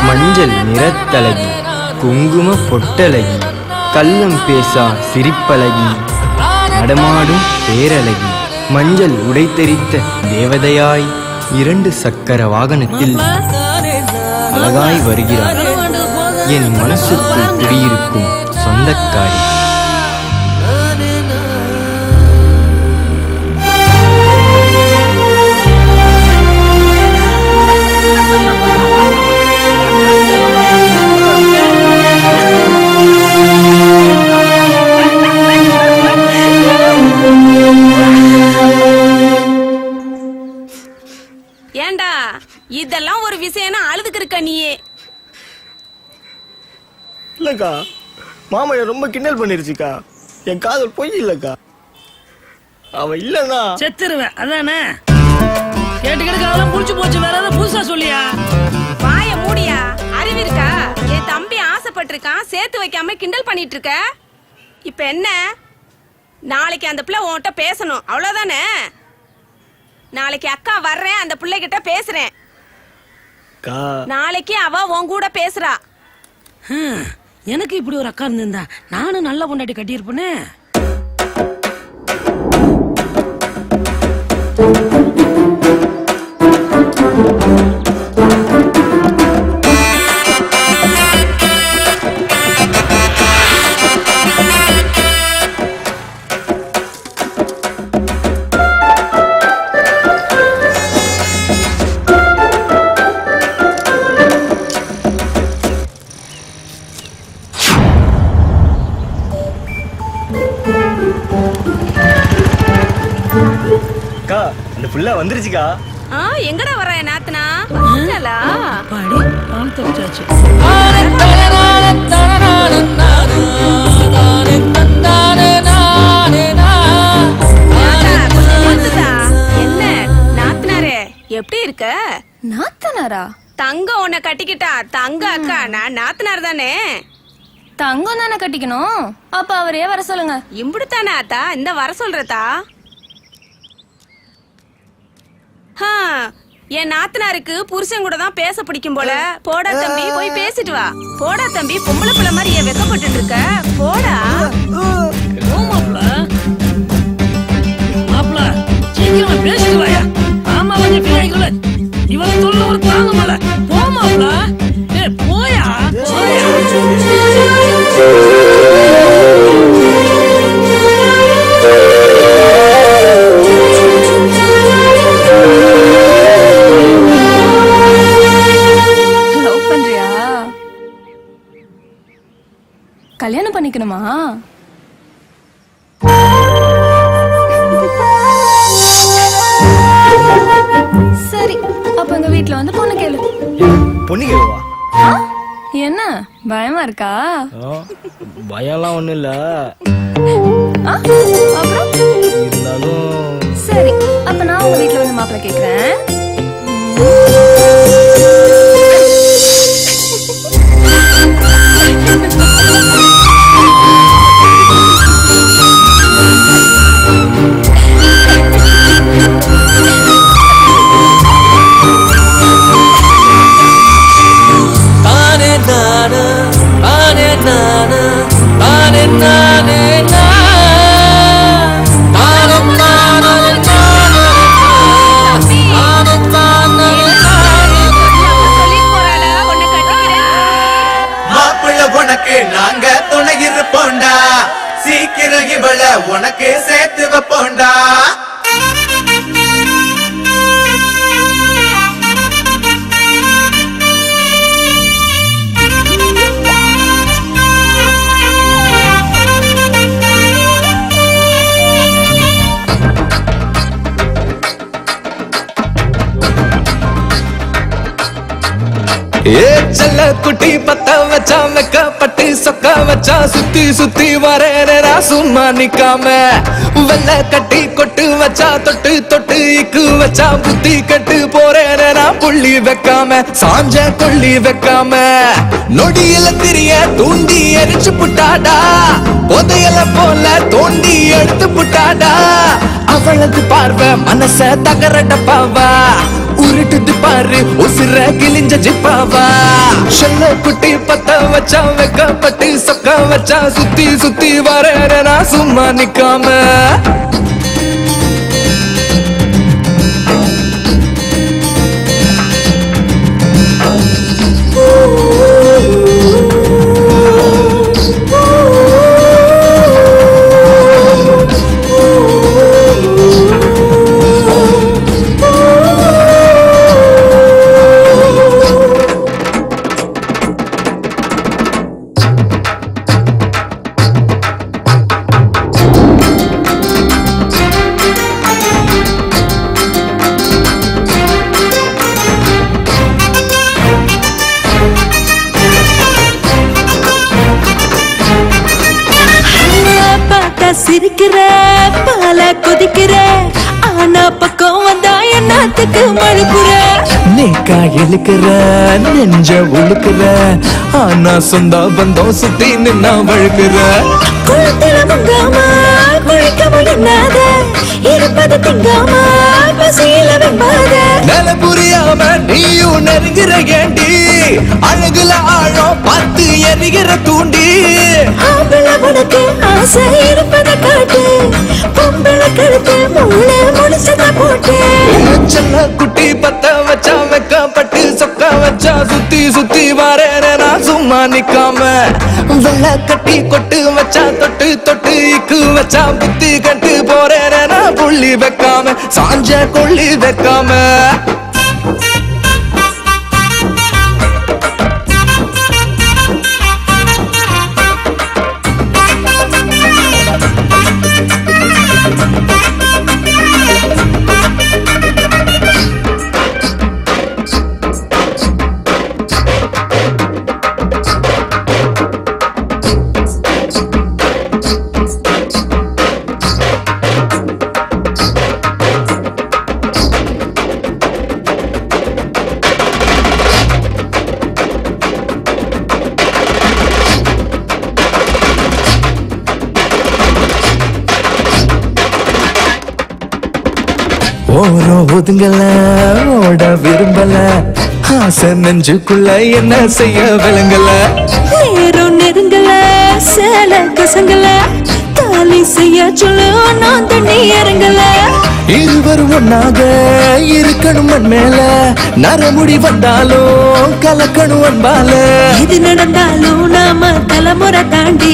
மஞ்சள் நிறத்தழகி, குங்கும பொட்டழகி, கள்ளம் பேசா சிரிப்பழகி, நடமாடும் பேரழகி, மஞ்சள் உடை தெரித்த தேவதையாய், 2 சக்கர வாகனத்தில் அழகாய் வருகிறாள். என் மனசுக்குள் குடியிருக்கும் சொந்தக்காரி. ஏண்டா இதெல்லாம் ஒரு விஷயம்னா அழுதுக்கு இருக்க நீயே. இல்லக்கா, மாமா ரொம்ப கிண்டல் பண்ணிருச்சுக்கா. என் காதல் பொய் இல்லக்கா. அவ இல்லன்னா செத்துருவேன். அதானே கேட்டு கேட்டு அதெல்லாம் புடிச்சு போச்சு. வேற ஏதாவது புதுசா சொல்லியா? வாய மூடியா. அறிவு இருக்கா? என் தம்பி ஆசைப்பட்டிருக்கான், சேர்த்து வைக்காம கிண்டல் பண்ணிட்டு இருக்க. இப்ப என்ன? நாளைக்கு அந்த பிள்ளை உன்கிட்ட பேசணும், அவ்வளவுதானே? நாளைக்கு அக்கா வர்றேன், அந்த பிள்ளை கிட்ட பேசுறேன். நாளைக்கு அவ உன் கூட பேசுறா. எனக்கு இப்படி ஒரு அக்கா இருந்திருந்தா நானும் நல்ல பொண்டாட்டி கட்டியிருப்பேனே. அந்த புள்ள வந்துருச்சுக்கா. எங்கடா வர நாத்தனா? வந்துட்டலா? பாடி நான் தெரிஞ்சாச்சு. என்ன நாத்தனாரே, எப்படி இருக்க? நாத்தனாரா? தங்கம் உன்னை கட்டிக்கிட்டா. தங்க அக்கா, நான் நாத்தனார் தானே. தங்கம் தானே கட்டிக்கணும். அப்ப அவரே வர சொல்லுங்க. இம்புடுத்தானே ஆத்தா? இந்த வர சொல்றதா? என் நாத்தனாருக்கு புருஷன் கூட தான் பேச பிடிக்கும் போல. போடா தம்பி, போய் பேசிட்டு வா. போடா தம்பி, பொம்பளை பிள்ளை மாதிரி ஏன் வெக்கப்பட்டு இருக்க? போடா. மாப்பிள சீக்கிரமா பேசிட்டு வாயா. ஆமா வந்து பிள்ளைகள இவனை சொல்ல ஒரு தாங்க மேல போ மாப்பிள. போயா கல்யாணம் பண்ணிக்கணுமா? சரி, அப்ப எங்க வீட்டுல வந்து பொண்ணு கேளு. பொண்ணு கேளுவா? என்ன பயமா இருக்கா? பயம்லாம் ஒண்ணும் இல்ல. அப்புறம் இருந்தாலும் சரி, அப்ப நான் உங்க வீட்டுல வந்து மாப்பிள்ளை கேக்குறேன். நாங்க துணை இருப்போண்டா, சீக்கிரம் இவள உனக்கு சேர்த்து வைப்போண்டா. ஏ செல்ல குட்டி பத்த வச்சா மெக்கப்பட்டு சொக்க வச்சா சுத்தி சுத்தி வரேனா சும்மா நிக்காம. வெள்ள கட்டி கொட்டு வச்சா தொட்டு தொட்டு இக்கு வச்சா புத்தி கட்டு போறேனா புள்ளி வைக்காம. சாஞ்ச கொள்ளி வைக்காம நொடியில திரிய தூண்டி எரிச்சு புட்டாடா. புதையல போல தோண்டி எடுத்து புட்டாடா. அவளது பார்வை மனச தகரடப்பாவா. உருட்டுது பாரு உசிர கிழிஞ்ச ஜிப்பாவா. செல்ல குட்டி பத்த வச்சா வெக்கப்பட்டு சொக்க வச்சா சுத்தி சுத்தி வரேனா சும்மா நிக்காம. சிரிக்கிற பால கொதிக்கிற ஆனா பக்கம் வந்தா என்னத்துக்கு மழுப்புற நேக்கா இழுக்கிற நெஞ்ச உழுக்கிற ஆனா சொந்த பந்தம் சுத்தி நின்னா வழுக்கிற குளத்துல முங்காம குளிக்கவும் என்னாத இருப்பது திங்காம பசியில வெம்பாத நில புரியாம நீயும் நெருங்கிற ஏண்டி அழகுல ஆழம் பார்த்து எரிகிற தூண்டி ஆம்பளை உனக்கு ஆசை இருப்பதை காட்டு பொம்பளை கழுத்து மூளை முடிச்சத போட்டு செல்ல குட்டி பத்த வச்சா வெக்கப்பட்டு சொக்க வச்சா சுத்தி சுத்தி வரேன் நான் சும்மா நிக்காம வெள்ள கட்டி கொட்டு வச்சா தொட்டு தொட்டு இக்கு வச்சா புத்தி கட்டு போறேன் நான் புள்ளி வைக்காம சாஞ்ச கொள்ளி வைக்காம ஓரோ ஒதுங்கல ஓட விரும்பல ஆசை நெஞ்சுக்குள்ள என்ன செய்ய விளங்கல நேரம் நெருங்கல சேல கசங்கல தாலி செய்ய சொல்லு நான் தண்ணி இறங்கல இருவர் ஒன்னாக இருக்கணும் மண் மேல நரமுடி வந்தாலும் கலக்கணும் அன்பால இது நடந்தாலும் நாம தலைமுறை தாண்டி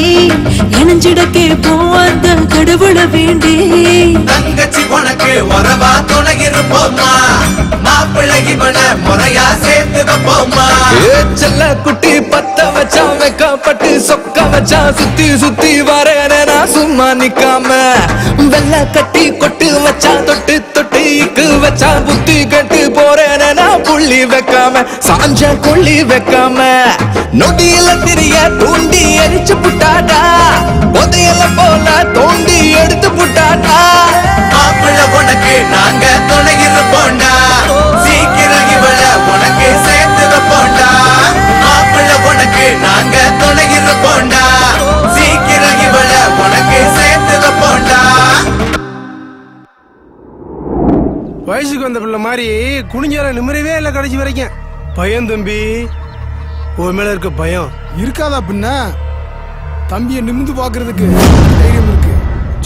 இணைஞ்சிட கேட்போம் அந்த கடவுளை வேண்டி தங்கச்சி உனக்கு வரவா துணை இருப்போமா மாப்பிள்ளை இவன முறையா சேர்த்து வைப்போமா செல்ல குட்டி பத்த வச்சா வைக்கப்பட்டு சொக்க வச்சா சுத்தி சுத்தி வரேன் நான் சும்மா நிக்காம வெள்ள கட்டி கொட்டு வச்சா தொட்டு தொட்டு இக்கு வச்சா புத்தி கட்டு போறேன் நான் புள்ளி வைக்காம சாஞ்ச கொள்ளி வைக்காம நொடியில தெரிய தூண்டி எரிச்சு புட்டாடா புதையல போல தோண்டி எடுத்து புட்டாடா மாப்பிள்ளை உனக்கு நாங்க துணை இருப்போண்டா சீக்கிரம் இவள உனக்கு சேர்த்து வைப்போண்டா மாப்பிள்ளை உனக்கு நாங்க துணை இருப்போண்டா சீக்கிரம் இவள உனக்கு சேர்த்து வைப்போண்டா வயசுக்கு வந்த பிள்ளை மாதிரி குனிஞ்சால நிம்மறவே இல்லை கடைசி வரைக்கும் பயம் தம்பி உன் மேல இருக்க பயம் இருக்காதா பின்ன தம்பியை நிமிந்து பாக்குறதுக்கு தைரியம் இருக்கு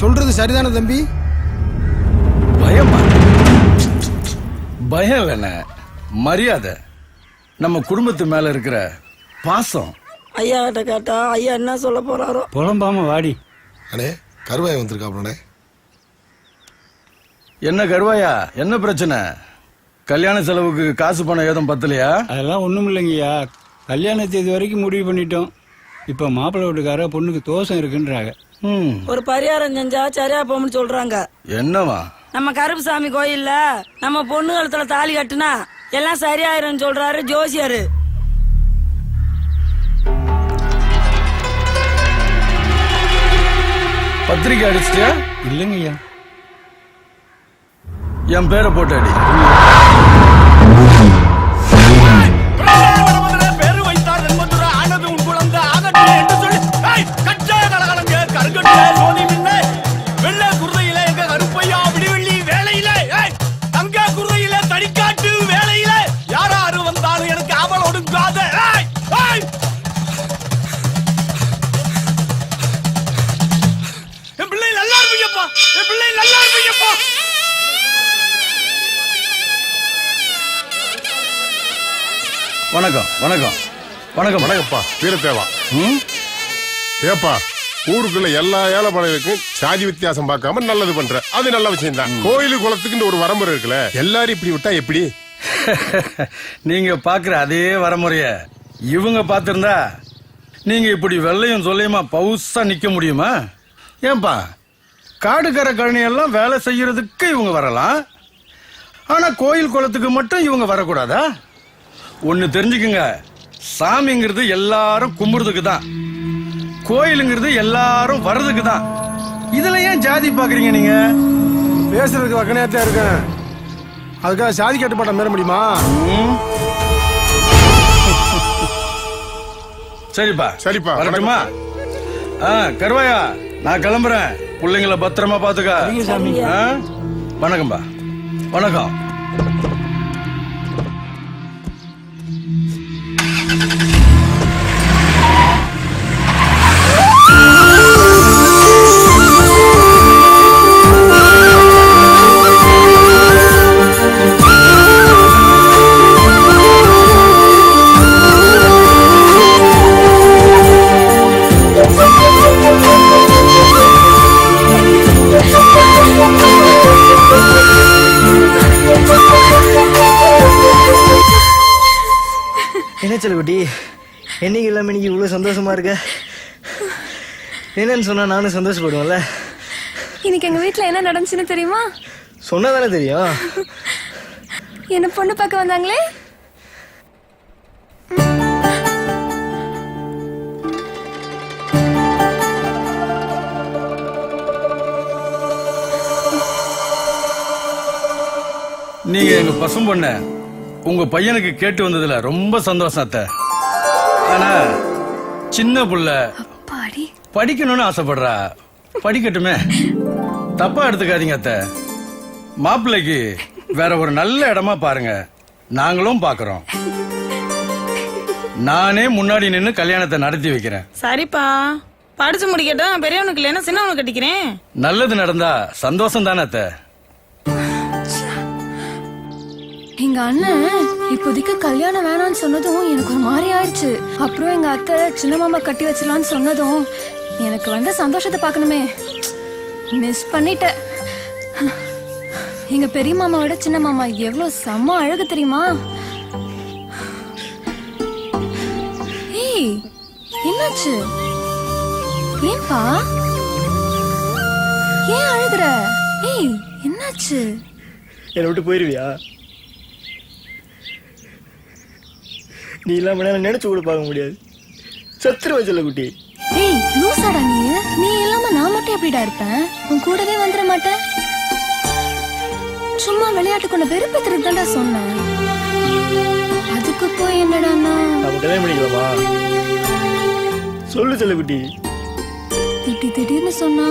சொல்றது சரிதானே தம்பி பயமா பயம் இல்லைண்ண மரியாதை நம்ம குடும்பத்து மேல இருக்கிற பாசம் ஐயா கிட்ட கேட்டா ஐயா என்ன சொல்ல போறாரோ புலம்பாம வாடி அண்ணே கருவாய் வந்திருக்காப்லண்ணே என்ன கருவாயா என்ன பிரச்சனை கல்யாண செலவுக்கு காசு பணம் ஏதும் பத்தலையா அதெல்லாம் ஒண்ணும் இல்லைங்கய்யா கல்யாண தேதி வரைக்கும் முடிவு பண்ணிட்டோம் இப்ப மாப்பிள்ளை வீட்டுக்கார பொண்ணுக்கு தோஷம் இருக்குன்றாங்க ஒரு பரிகாரம் செஞ்சா சரியா போகும்னு சொல்றாங்க என்னவா நம்ம கருப்புசாமி கோயில்ல நம்ம பொண்ணு கழுத்துல தாலி கட்டுனா எல்லாம் சரியாயிரும் சொல்றாரு ஜோசியரு பத்திரிக்கை அடிச்சிட்டியா இல்லைங்கய்யா என் பேரை போட்டு அடி பேரு வைத்தார் என்பதுர ஆனது உன் குழந்தை ஆகட்டே என்று சொல்லி கச்சா கலகலங்க கருங்கட்ட சோனி மின்ன வெள்ள குருதையில எங்க கருப்பையா விடிவெள்ளி வேலையில தங்க குருதையில தடிக்காட்டு வேலையில யாராரு வந்தாலும் எனக்கு அவள் ஒடுங்காத என் பிள்ளை நல்லா இருப்பீங்கப்பா என் பிள்ளை நல்லா இருப்பீங்கப்பா வணக்கம் வணக்கம் வணக்கம் வணக்கம்ப்பா வீரத்தேவா ஏப்பா ஊருக்குள்ள எல்லா ஏழைப்பாளையருக்கும் சாதி வித்தியாசம் பார்க்காம நல்லது பண்ற அது நல்ல விஷயம் தான் கோயிலு குளத்துக்கு ஒரு வரமுறை இருக்குல்ல எல்லாரும் இப்படி விட்டா எப்படி நீங்க பாக்குற அதே வரமுறைய இவங்க பார்த்திருந்தா நீங்க இப்படி வெள்ளையும் சொல்லியுமா பவுசா நிக்க முடியுமா ஏன்பா காடுகரை கழனி எல்லாம் வேலை செய்யறதுக்கு இவங்க வரலாம் ஆனா கோயில் குளத்துக்கு மட்டும் இவங்க வரக்கூடாதா ஒன்னு தெரிஞ்சுக்குங்க சாமிங்கிறது எல்லாரும் கும்பிடுறதுக்கு தான் கோயிலுங்கிறது எல்லாரும் வர்றதுக்கு தான் இதுல ஏன் ஜாதி பாக்குறீங்க நீங்க? பேசுறதுக்கு வக்கனையாத்தான் இருக்கேன். அதுக்காக சாதி கட்டுப்பாட்டை மீற முடியுமா? சரிப்பா சரிப்பா வரட்டுமா? கருவாயா நான் கிளம்புறேன். பிள்ளைங்களை பத்திரமா பாத்துக்க. வணக்கம்பா. வணக்கம். என்ன செல்லக்குட்டி, என்னைக்கு இல்லாமல் இன்னைக்கு இவ்வளோ சந்தோஷமா இருக்க? என்னன்னு சொன்னா நானும் சந்தோஷப்படுவேன்ல. இன்னைக்கு எங்க வீட்ல என்ன நடந்துச்சுன்னு தெரியுமா? சொன்னதானே தெரியும். என்ன பொண்ணு பார்க்க வந்தாங்களே. நீங்க எங்க பசும் பொண்ண உங்க பையனுக்கு கேட்டு வந்ததுல ரொம்ப சந்தோஷம் அத்தை. ஆனா சின்ன புள்ள படிக்கணும்னு ஆசைப்படுறா. படிக்கட்டுமே, தப்பா எடுத்துக்காதீங்க அத்தை. மாப்பிள்ளைக்கு வேற ஒரு நல்ல இடமா பாருங்க. நாங்களும் பாக்குறோம். நானே முன்னாடி நின்னு கல்யாணத்தை நடத்தி வைக்கிறேன். சரிப்பா, படிச்சு முடிக்கட்டும். பெரியவனுக்கு இல்லைன்னா சின்னவனுக்கு கட்டிக்கிறேன். நல்லது நடந்தா சந்தோஷம் தானே அத்தை. எங்க அண்ணன் இப்போதைக்கு கல்யாணம் வேணாம்னு சொன்னதும் எனக்கு ஒரு மாதிரி ஆயிடுச்சு. அப்புறம் எங்க அத்தை சின்ன மாமா கட்டி வச்சிடலான்னு சொன்னதும் எனக்கு வந்த சந்தோஷத்தை பார்க்கணுமே, மிஸ் பண்ணிட்டேன். எங்க பெரிய மாமாவோட சின்ன மாமா எவ்வளவு செம்ம அழகு தெரியுமா? ஏய், என்னாச்சு? ஏன்பா ஏன் அழுகுற? ஏய், என்னாச்சு? என்னை விட்டு போயிருவியா? நீ இல்லாம நினைச்சு கூட பார்க்க முடியாது. சத்துருவ செல்லக்குட்டி. ஏய், லூசாடா நீ. நீ இல்லாம நான் மட்டும் எப்படிடா இருப்பேன்? உன் கூடவே வந்துட மாட்டேன். சும்மா விளையாட்டு கொண்ட வெறுப்பேத்துறது தான்டா சொன்னேன். அதுக்கு போய் என்னடான்னா நம்ம கல்யாணம் பண்ணிக்கலாமா? சொல்லு செல்லக்குட்டி. இப்படி திடீர்னு சொன்னா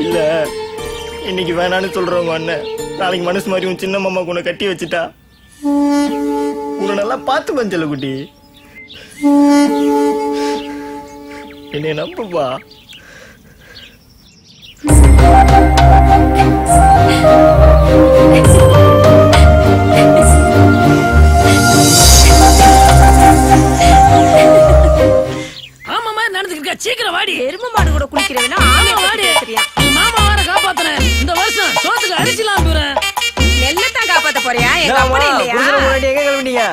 இல்ல, இன்னைக்கு வேணான்னு சொல்றவங்க அண்ணன் நாளைக்கு மனசு மாதிரி உன் சின்ன மாமா உன்னை கட்டி வச்சுட்டா உன்னை நல்லா பார்த்து பஞ்சல குட்டி. என்னை நம்புப்பா. ஆமாமா நடந்துக்கிட்டு சீக்கிரம் வாடி. எருமை மாடு கூட குளிக்கிறேன்னா ஆமா வாடி. மாமா வர காப்பாத்துறேன். இந்த வருஷம் சோத்துக்கு அரிசிலாம் போறேன். நெல்லத்தான் காப்பாத்த போறியா? எங்க அப்படி இல்லையா? எங்க கிளம்பிட்டீங்க?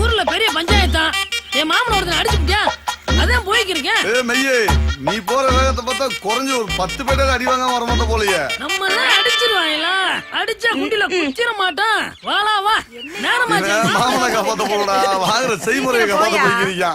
ஊர்ல பெரிய பஞ்சாயத்தான். என் மாமன் ஒருத்தன் அடிச்சுட்டியா, அதான் போய்க்கிருக்கேன். நீ போற வேகத்தை பார்த்தா குறைஞ்சு ஒரு 10 பேர் அடி வாங்க வர மாட்டோம் போலயே. நம்ம எல்லாம் அடிச்சிருவாங்களா? அடிச்சா குண்டில குச்சிர மாட்டான். வாளா வா, நேரமாச்சு. மாமனை காப்பாத்த போடா, வாங்குற செய்முறையை காப்பாத்த போய்க்கிறீங்க.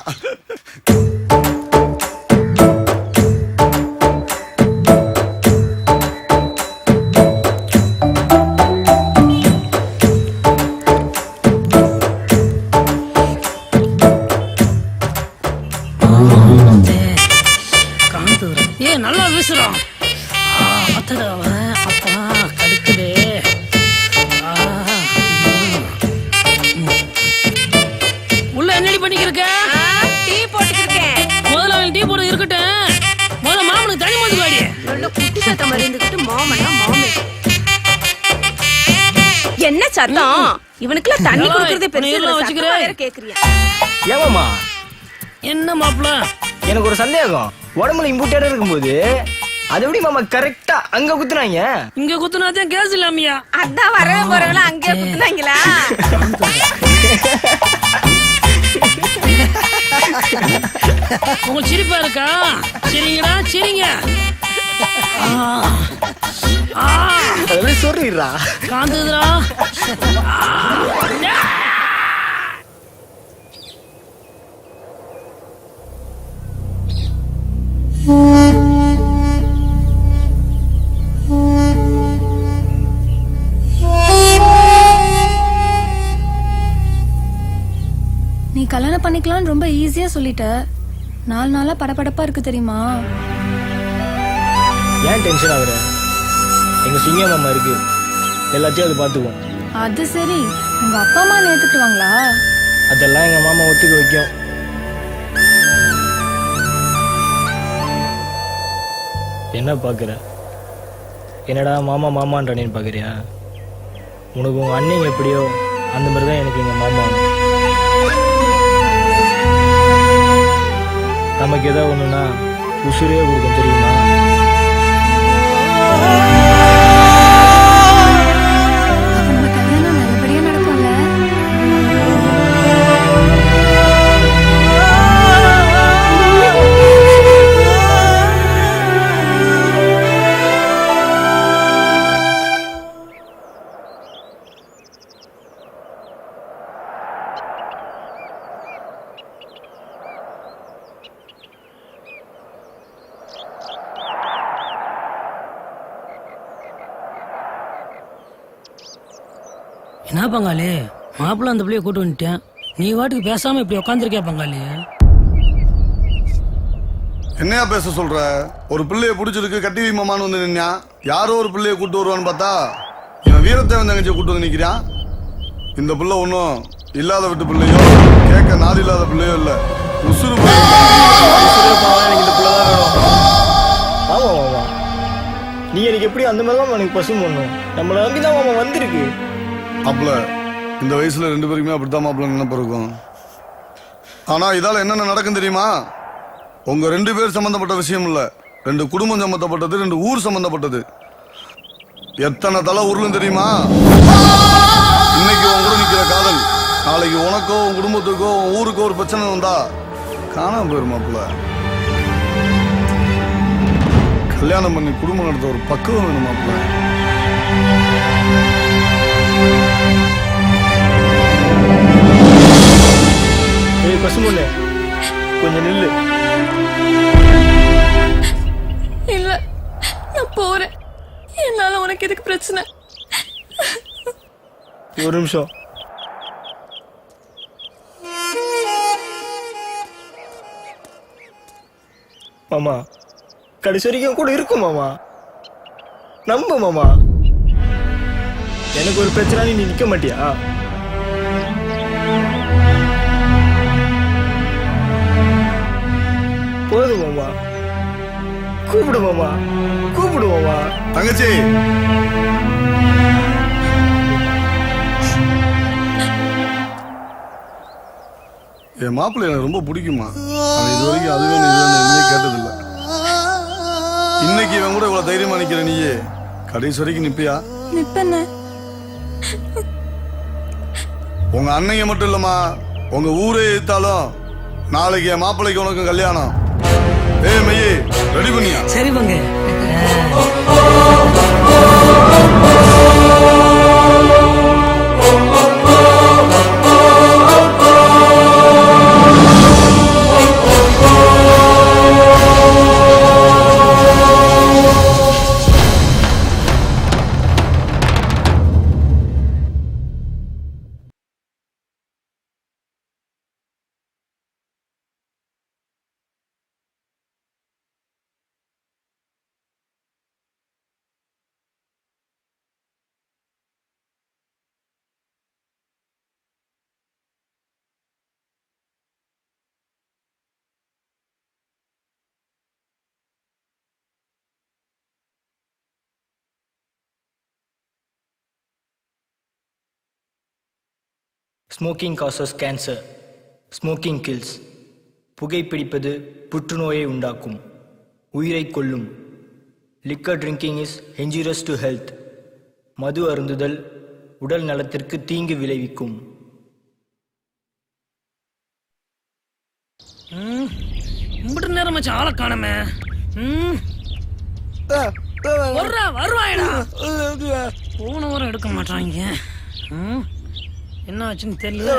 நல்லா வீசுறோம். அப்பா கடுக்குது. உள்ள என்னடி பண்ணிக்கிருக்க? டீ போட்டுக்கிருக்கேன். முதல்ல அவன் டீ போட்டு இருக்கட்டும். முதல்ல மாமனுக்கு தனி மோது வாடி. குட்டி சத்தம் மாதிரி இருந்துக்கிட்டு மாமனா மாமே. என்ன சத்தம்? இவனுக்குலாம் தண்ணி குடுக்கறதே பெரிய வச்சுக்கிறேன். கேக்குறியா? ஏமாமா என்ன மாப்ள? எனக்கு ஒரு சந்தேகம். உடம்புல இம்புட்டேட இருக்கும்போது அது எப்படி மாமா கரெக்டா அங்க குத்துனாங்க? இங்க குத்துனாதான் கேஸ் இல்லாமையா? அதான் வரவே போறவங்கள அங்கே குத்துனாங்களா? உங்க சிரிப்பா இருக்கா? சரிங்கடா, சரிங்க. அதெல்லாம் சொல்லிடுறா. காந்துதுரா. பண்ணிக்கலாம்னு ரொம்ப ஈஸியா சொல்லிட்ட. 4 நாளா படபடப்பா இருக்கு தெரியுமா? ஏன் டென்ஷன் ஆகுற? எங்க சிங்கம் அம்மா இருக்கு, எல்லாத்தையும் அது பாத்துக்குவோம். அது சரி, உங்க அப்பா அம்மா ஏத்துக்குவாங்களா? அதெல்லாம் எங்க மாமா ஒத்துக்க வைக்கும். என்ன பாக்குற? என்னடா மாமா மாமான்றேன்னு பாக்குறியா? உனக்கு உங்க அண்ணன் எப்படியோ அந்த மாதிரி தான் எனக்கு எங்க மாமா. நமக்கு ஏதாவது ஒண்ணுன்னா உசுரே கொடுக்கும் தெரியுமா? என்ன பங்காளி, மாப்பிள்ள அந்த பிள்ளைய கூட்டு வந்துட்டேன், நீ வாட்டுக்கு பேசாம இப்படி உட்காந்துருக்கியா பங்காளி? என்னையா பேச சொல்ற? ஒரு பிள்ளைய பிடிச்சிருக்கு கட்டி வைமான்னு வந்து நின்னா, யாரோ ஒரு பிள்ளைய கூட்டு வருவான்னு பார்த்தா இவன் வீரத்தேவன் தங்கச்சியை கூட்டு வந்து நிக்கிறான். இந்த பிள்ளை ஒன்றும் இல்லாத விட்டு பிள்ளையோ கேட்க நாள் இல்லாத பிள்ளையோ இல்ல, உசுறு எனக்கு இந்த பிள்ளை தான் வேணும். ஆமா மாமா, நீ எனக்கு எப்படி அந்த மாதிரி தான் எனக்கு பசு பண்ணும். நம்மள நம்பிதான் மாமா வந்திருக்கு. மாப்பிள்ள இந்த வயசுல 2 பேருக்குமே அப்படித்தான் மாப்பிள்ள நினைப்பு இருக்கும். ஆனா இதால என்னென்ன நடக்கும் தெரியுமா? உங்க 2 பேர் சம்பந்தப்பட்ட விஷயம் இல்ல, 2 குடும்பம் சம்பந்தப்பட்டது, 2 ஊர் சம்பந்தப்பட்டது. எத்தனை தலை உருளும் தெரியுமா? இன்னைக்கு உன் கூட நிக்கிற காதல் நாளைக்கு உனக்கோ உன் குடும்பத்துக்கோ உன் ஊருக்கோ ஒரு பிரச்சனை வந்தா காணாம போயிரும் மாப்பிள்ள. கல்யாணம் பண்ணி குடும்பம் நடத்த ஒரு பக்குவம் வேணும் மாப்பிள்ள. பசுமொண்ணு கொஞ்சம் நில்லு. இல்ல, நான் போறேன். என்னால உனக்கு எதுக்கு பிரச்சனை? ஒரு நிமிஷம். மாமா கடைசி வரைக்கும் கூட இருக்கும் மாமா, நம்ப மாமா. எனக்கு ஒரு பிரச்சனை நீ நிக்க மாட்டியா? போதும் மாமா, கூப்பிடு மாமா, கூப்பிடு மாமா. தங்கச்சி என் மாப்பிள்ளை எனக்கு ரொம்ப பிடிக்குமா. இது வரைக்கும் அதுவே நீ கேட்டதில்லை. இன்னைக்கு இவன் கூட இவ்வளவு தைரியமா நிக்கிற நீயே கடைசி வரைக்கும் நிப்பியா? நிப்பேன்னு. உங்க அன்னைங்க மட்டும் இல்லம்மா, உங்க ஊரே எடுத்தாலும் நாளைக்கு என் மாப்பிள்ளைக்கு உனக்கு கல்யாணம். ஏய் மையே, ரெடி பண்ணியா? சரி பங்க. Smoking causes cancer. Smoking kills. புகைப்பிடிப்பது புற்றுநோயை உண்டாக்கும், உயிரை கொல்லும். Liquor drinking is injurious to health. மது அருந்துதல் உடல் நலத்திற்கு தீங்கு விளைவிக்கும். இம்புட்டு நேரம் வச்சு ஆளை காணமே. வருவாயடா. போன வாரம் எடுக்க மாட்டாங்க. என்ன ஆச்சுன்னு தெரியல.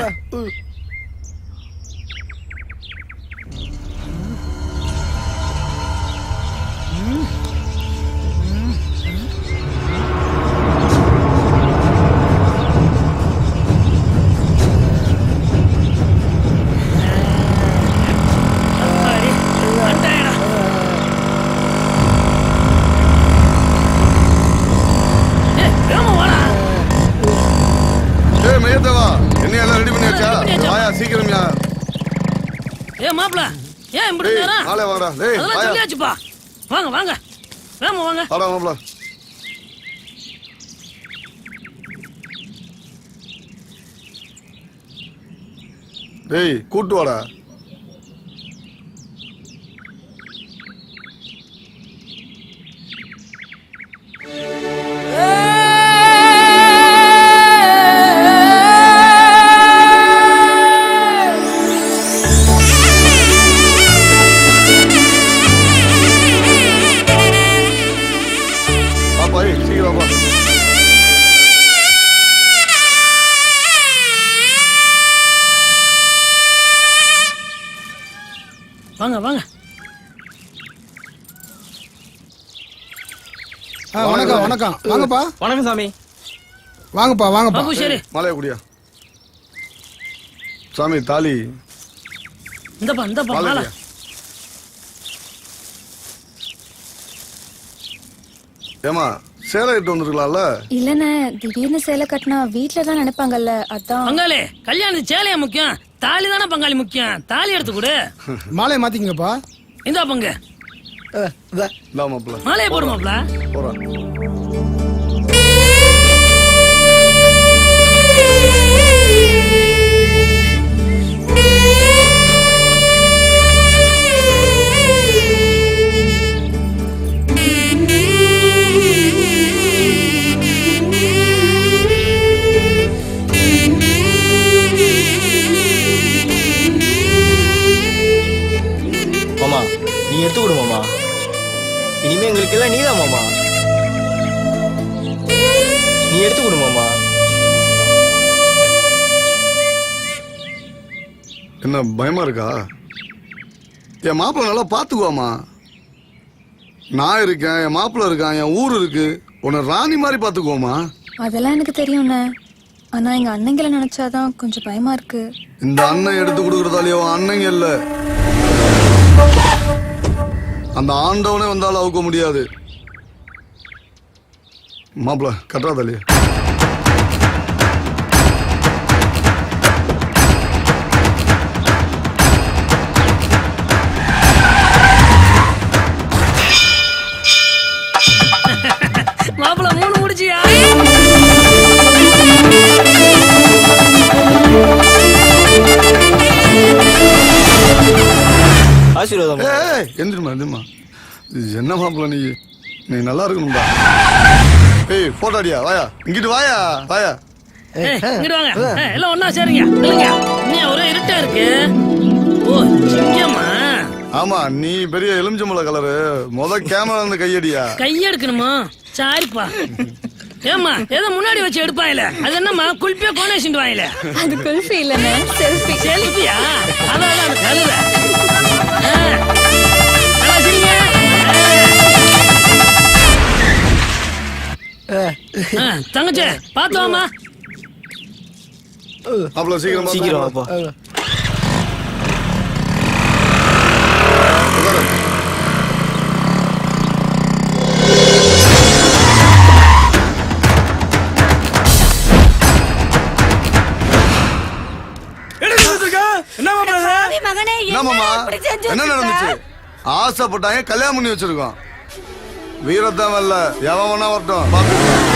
ஏன் இப்படி நேரம்? மாலை வாங்கடா. டேய் அதெல்லாம் சொல்லியாச்சுப்பா. வாங்க வாங்க. வேமா வாங்க. வாடா மாப்ள. டேய் கூட்டு வாடா. வாங்க வாங்க. வணக்கம் வணக்கம். வாங்கப்பா. வணக்கம் சாமி. வாங்கப்பா வாங்கப்பா. மாலையா குடியா. சாமி தாலி. இந்தப்பா இந்தப்பா மாலை. ஏமா சேலை கட்டு வந்திருக்கலாம்ல? இல்லண்ணே, திடீர்னு சேலை கட்டினா வீட்டுல தான் நினைப்பாங்கல்ல, அதான். பங்காளி கல்யாணத்துக்கு சேலையா முக்கியம், தாலி தானே பங்காளி முக்கியம். தாலி எடுத்து கொடு. மாலையை மாத்திங்கப்பா. இந்தா பங்கு. மாலையை போடு மாப்ள. மாமா நீ எடுத்து கொடு மாமா. இனிமே எங்களுக்கு எல்லாம் நீதான் மாமா. நீ எடுத்து கொடு மாமா. என்ன பயமா இருக்கா? என் மாப்பிள்ள நல்லா பாத்துக்குவாமா. நான் இருக்கேன், என் மாப்பிள்ள இருக்கான், என் ஊர் இருக்கு. உன்னை ராணி மாதிரி பாத்துக்குவோமா. அதெல்லாம் எனக்கு தெரியும்ண்ணே. ஆனா எங்க அண்ணங்களை நினைச்சாதான் கொஞ்சம் பயமா இருக்கு. இந்த அண்ணன் எடுத்து கொடுக்கறதாலேயோ அண்ணங்க இல்ல, அந்த ஆண்டவனே வந்தாலும் அவுக்க முடியாது. மாப்பிள்ள கட்டுறாதாலே. மாப்பிள மூணு முடிச்சியா? ஆசீர்வாதம். எந்திரமா எந்திரமா. என்ன மாப்பிள்ள நீ நீ நல்லா இருக்கணும்டா. ஏய் போட்டோடியா வாயா, இங்கிட்டு வாயா வாயா. இங்கிட்டு வாங்க. எல்லாம் ஒண்ணா சேருங்க. இல்லைங்க இன்னும் ஒரே இருட்டா இருக்கு. ஓ சிங்கமா. ஆமா நீ பெரிய எலுமிச்சம்பழ கலரு. கேமரா இருந்து கையடியா. கையெடுக்கணுமா? சாரிப்பா. ஏமா ஏதோ முன்னாடி வச்சு எடுப்பாயில, அது என்னம்மா குல்பியா கோனேஷன் வாயில? அது குல்ஃபி இல்லண்ணே, செல்ஃபி. செல்ஃபியா? அதான் அந்த கழுத. தங்கச்சி பாத்து வாமா. அவ்வளவு சீக்கிரம் சீக்கிரம் வாப்பா. என்ன நடந்துச்சு? ஆசைப்பட்டாங்க, கல்யாணம் பண்ணி வச்சிருக்கோம். வீரத்தான் வரல, எவன் வேணா வரட்டும் பாத்துக்கலாம்.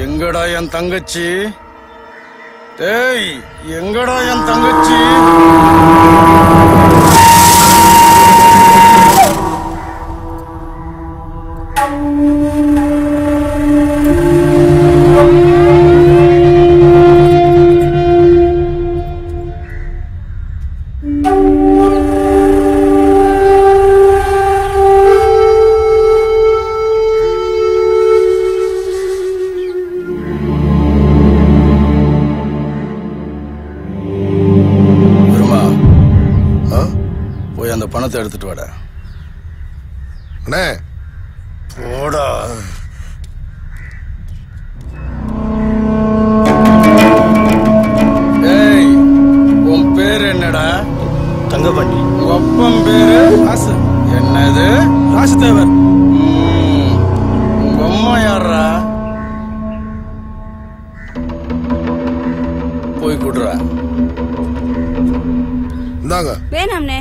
எங்கடா என் தங்கச்சி? ஏய் எங்கடா என் தங்கச்சி? அந்த பணத்தை எடுத்துட்டு வாடா. அண்ணே போடா. ஏய் தங்கபாண்டி. ஒப்பம் பேரு ராசு. என்னது? ராசுதேவர். உங்க அம்மா யாரா? போய் குடுறா. இந்தாங்க. வேணாம்னே.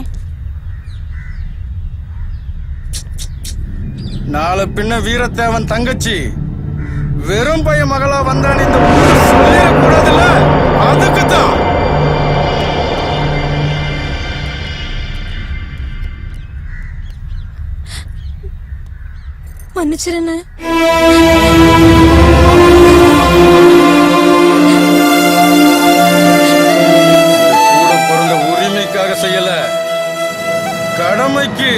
நாளை பின்ன வீரத்தேவன் தங்கச்சி வெறும் பைய மகளா வந்தான் இந்த சொல்லிடக்கூடாதுல்ல, அதுக்குதான். மன்னிச்சிருன்னு. கூட பிறந்த உரிமைக்காக செய்யல, கடமைக்கு.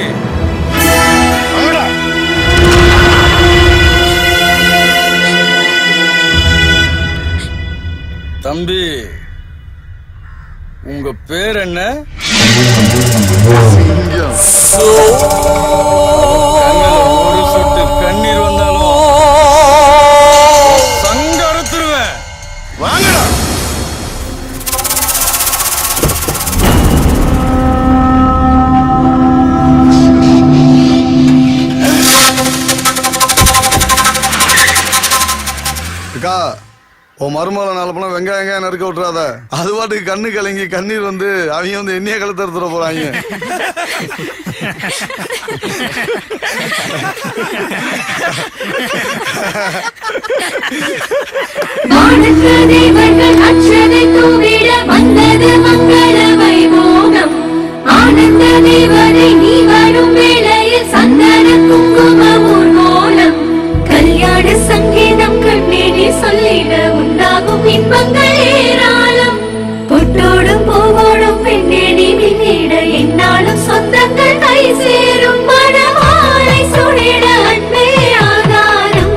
தம்பி, உங்க பேர் என்ன? ஒரு சொட்டு கண்ணீர் வந்தாலும் சங்க அறுத்துருவேன். வாங்கடா. அக்கா, உன் மருமகளை நாளை போனா வெங்காயம் நறுக்க விட்டுறாத. அது பாட்டுக்கு கண்ணு கலங்கி கண்ணீர் வந்து அவங்க வந்து எண்ணிய கழுத்து எடுத்துட போறாங்க. ஆனந்த தேவரை நீ வரும் வேளையில் சந்தன குங்குமம் ஊர்வலம் கல்யாண சங்கீதம் கண்ணேடி சொல்லிட உண்டாகும் இன்பங்கள் ஏராளம். பொட்டோடும் பூவோடும் பெண்ணேடி மின்னிட என்னாலும் சொந்தங்கள் கை சேரும். மனமாலை சுடிட அன்பே ஆதாரம்.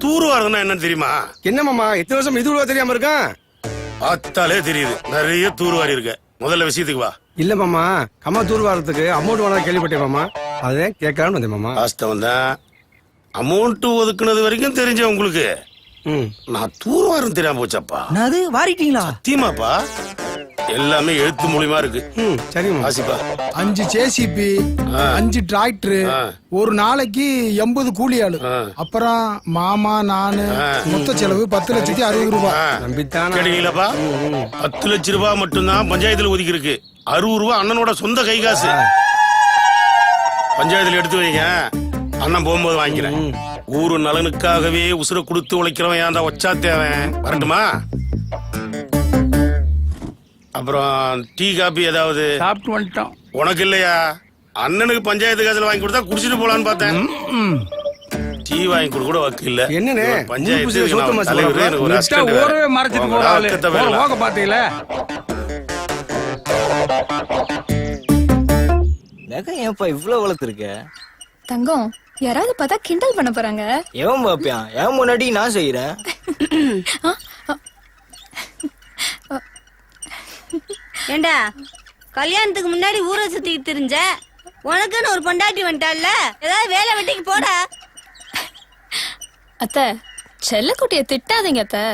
தூர்வாருன்னா என்னன்னு தெரியுமா? என்ன மாமா எத்தனை வருஷம் இது தெரியாம இருக்கான்? பார்த்தாலே தெரியுது நிறைய தூர்வாரி இருக்க. முதல்ல விஷயத்துக்கு வா. இல்ல மாமா, அம்மா தூர்வாரத்துக்கு அமௌண்ட் வேணா கேள்விப்பட்டேன் மாமா, அதே கேட்கலான்னு வந்தேன் மாமா. வாஸ்தவம் தான். அமௌண்ட் ஒதுக்குனது வரைக்கும் தெரிஞ்ச உங்களுக்கு நான் தூர்வாரம் தெரியாம போச்சப்பா. அது வாரிட்டீங்களா? சத்தியமாப்பா, எல்லாமே எழுத்து மூலியமா இருக்கு. சரி வாசிப்பா. 5 ஜேசிபி, 5 டிராக்டர், ஒரு நாளைக்கு 80 கூலி ஆளு, அப்புறம் மாமா நானு, மொத்த செலவு 10,60,000 ரூபாய். கேட்டீங்களாப்பா? 10 லட்சம் ரூபாய் மட்டும்தான் பஞ்சாயத்துல ஒதுக்கி இருக்கு. 60 ரூபாய் அண்ணனோட சொந்த கை காசு. பஞ்சாயத்துல எடுத்து வைங்க, அண்ணன் போகும்போது வாங்கிக்கிறேன். ஊரு நலனுக்காகவே உசுர கொடுத்து உழைக்கிறவன் ஏன்டா ஒச்சா தேவன். வரட்டுமா? அப்புறம் டீ காபி ஏதாவது சாப்பிட்டு வந்துட்டோம். உனக்கு இல்லையா? அண்ணனுக்கு பஞ்சாயத்து காசுல வாங்கி கொடுத்தா குடிச்சிட்டு போலான்னு பார்த்தேன். டீ வாங்கி கொடுக்க கூட வக்கு இல்ல. என்னன்னு பஞ்சாயத்து தலைவர் எனக்கு ஒரு ஊரவே மறைச்சிட்டு போறாங்க பாத்தீங்களா? ஏன்ப்பா இவ்வளவு வளர்த்துருக்க? தங்கம், யாராவது பார்த்தா கிண்டல் பண்ண போறாங்க. எவன் பாப்பியா? என் முன்னாடி நான் செய்யறேன். ஏண்டா, கல்யாணத்துக்கு முன்னாடி ஊரை சுத்திட்டு தெரிஞ்ச உனக்குன்னு ஒரு பொண்டாட்டி வந்துட்டால, ஏதாவது வேலை வெட்டிக்கு போடா. அத்தை, செல்லக்குட்டிய திட்டாதீங்க அத்தை.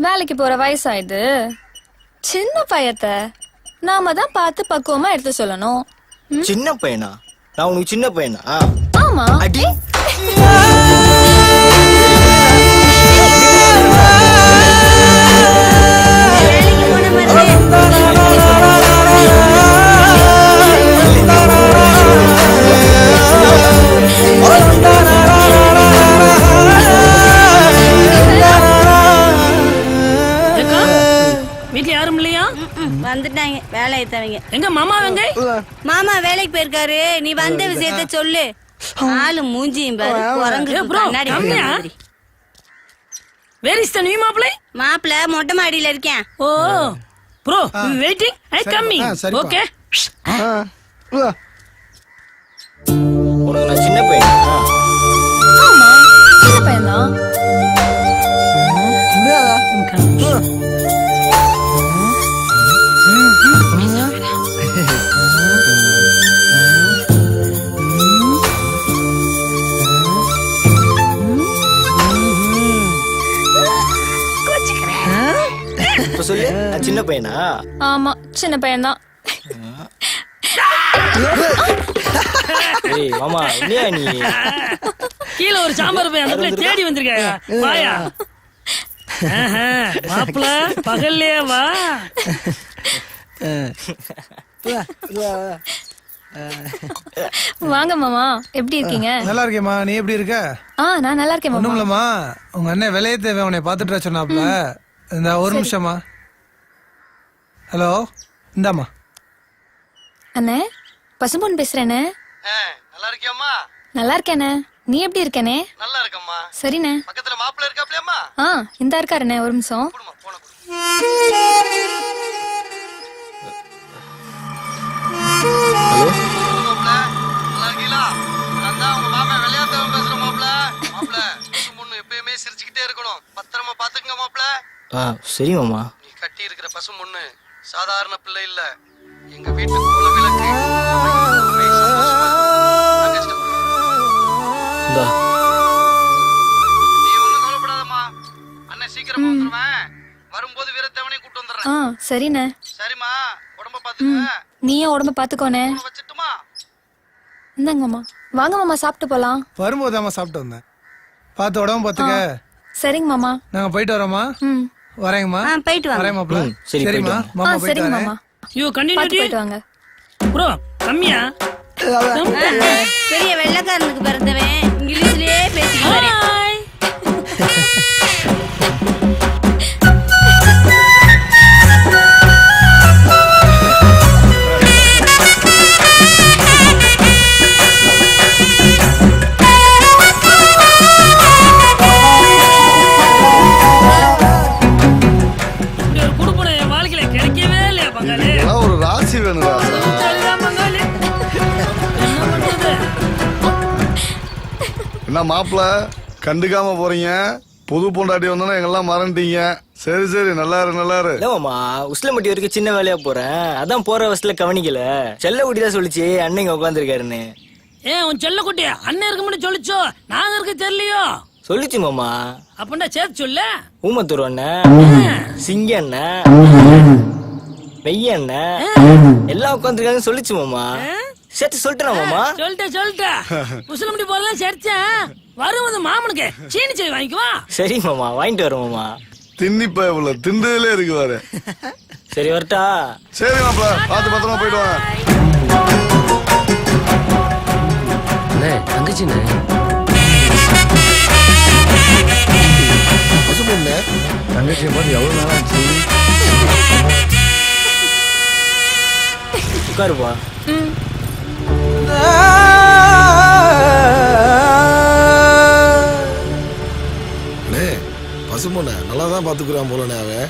வேலைக்கு போற வயசாயுது. சின்ன பையத்த நாம தான் பார்த்து பக்குவமா எடுத்து சொல்லணும். சின்ன பையனா? நான் உனக்கு சின்ன பையனா? ஆமா. அடி வீட்டுல யாரும் இல்லையா? வந்துட்டாங்க வேலையை தவங்க. எங்க மாமா வெங்க? மாமா வேலைக்கு போயிருக்காரு. நீ வந்த விஷயத்த சொல்லு. ஆளு மூஞ்சியும் பாரு, குரங்கு கண்ணாடி மாதிரி. வேர் இஸ் தி நியூ மாப்ளை? மாப்ள மொட்டை மாடியில இருக்கேன். Oh bro, waiting, I coming. Okay. உனக்கு நான் சின்ன பையனா? ஆமா, சின்ன பையன் தான். சொல்லு, சின்ன பையனா? ஆமா, சின்ன பையன் தான். ஏய் மாமா, என்னையா நீ? கீழ ஒரு சாம்பார் பையன் அந்த பிள்ளை தேடி வந்திருக்காயா? வாயா. மாப்ள பகல்லையே வா. வாங்க மாமா, எப்படி இருக்கீங்க? நல்லா இருக்கேம்மா, நீ எப்படி இருக்க? நான் நல்லா இருக்கேன் மாமா. ஒண்ணுமில்லம்மா, உங்க அண்ணன் விலையை தேவை உன்னை பாத்துட்டு சொன்னாப்ல. இந்த ஒரு நிமிஷமா. ஹலோ, இந்தாமா. அண்ணே, பசும்பொன் பேசுறேனே. நல்லா இருக்கியாம்மா? நல்லா இருக்கேனே, நீ எப்படி இருக்கனே? நல்லா இருக்கம்மா. சரிண்ணே. பக்கத்துல மாப்பிள்ள இருக்காப்லையாம்மா? இந்த இருக்காருண்ணே, ஒரு நிமிஷம். ஹலோ, நல்லா இருக்கீங்களா? நான் தான் உங்க மாமா விளையாட்டு பேசுறேன் மாப்பிள்ள. மாப்பிள்ள, பொண்ணு எப்பயுமே சிரிச்சுக்கிட்டே இருக்கணும், பத்திரமா பாத்துக்கங்க மாப்பிள்ள. சரி மாமா. நீ கட்டி இருக்கிற பசு பொண்ணு சாதாரண பிள்ளை இல்ல, எங்க வீட்டு குல விளக்கு. நீ ஒண்ணும் கவலைப்படாதம்மா, அண்ணன் சீக்கிரமா வந்துருவேன். வரும்போது வீரத்தேவனையும் கூட்டு வந்துடுறேன். சரிண்ணே. சரிம்மா, உடம்ப பாத்துக்க. நீயும் உடம்ப பாத்துக்கோனே. இந்தாங்க மாமா, வாங்க மாமா, சாப்பிட்டு போலாம். வரும்போதாம்மா சாப்பிட்டு வந்தேன். பார்த்து உடம்பு பாத்துக்க. சரிங்க மாமா. நாங்க போயிட்டு வரோமா? வரேங்கம்மா. போயிட்டு வாங்க. வரேன் மாப்ள. சரிம்மா, மாமா போயிட்டு சரிங்க வரேன். மாமா. யூ கண்டினியூ போயிட்டு வாங்க. ப்ரோ, கம்மியா? பெரிய வெள்ளக்காரனுக்கு பிறந்தவன் இங்கிலீஷ்லயே பேசிக்குவாரு. ஒரு ராசி வேணும். என்ன மாப்பிள்ள கண்டுக்காம போறீங்க? புது பொண்டாட்டி வந்தோன்னா எங்கெல்லாம் மறந்துட்டீங்க. சரி சரி, நல்லாரு நல்லாரு. இல்லமாமா, உஸ்லம்பட்டி வரைக்கும் சின்ன வேலையா போறேன். அதான் போற வசதியில கவனிக்கல. செல்ல குட்டி தான் சொல்லிச்சு அண்ணன் இங்க உட்காந்துருக்காருன்னு. உன் செல்ல குட்டி அண்ணன் இருக்க முடியும் சொல்லிச்சோ? நாங்க இருக்க தெரியலையோ? சொல்லிச்சு மாமா. அப்படின்னா சேர்த்து சொல்ல. ஊமத்தூர் அண்ணன், சிங்க அண்ணன், மெய்ய அண்ணன் எல்லாம் உட்காந்துருக்காங்கன்னு சொல்லிச்சு மாமா. சேர்த்து சொல்லிட்டேன் மாமா. சொல்லிட்டேன் உசிலம்பட்டி போறலாம் சேர்த்தேன். வருவது மாமனுக்கு சீனி செய் வாங்கிக்குவா. சரி மாமா, வாங்கிட்டு வரோம் மாமா. தின்னிப்பா இவ்வளவு திண்டதுல இருக்கு பாரு. சரி வரட்டா? சரி மாப்பா, பார்த்து பத்திரமா போயிட்டு வாங்க. தங்கச்சிண்ணே தங்கச்சி பார்த்து எவ்வளவு நாள் ஆச்சு? உட்காருப்பா. பசுமண்ண நல்லா தான் பாத்துக்கிறான் போலனே அவன்.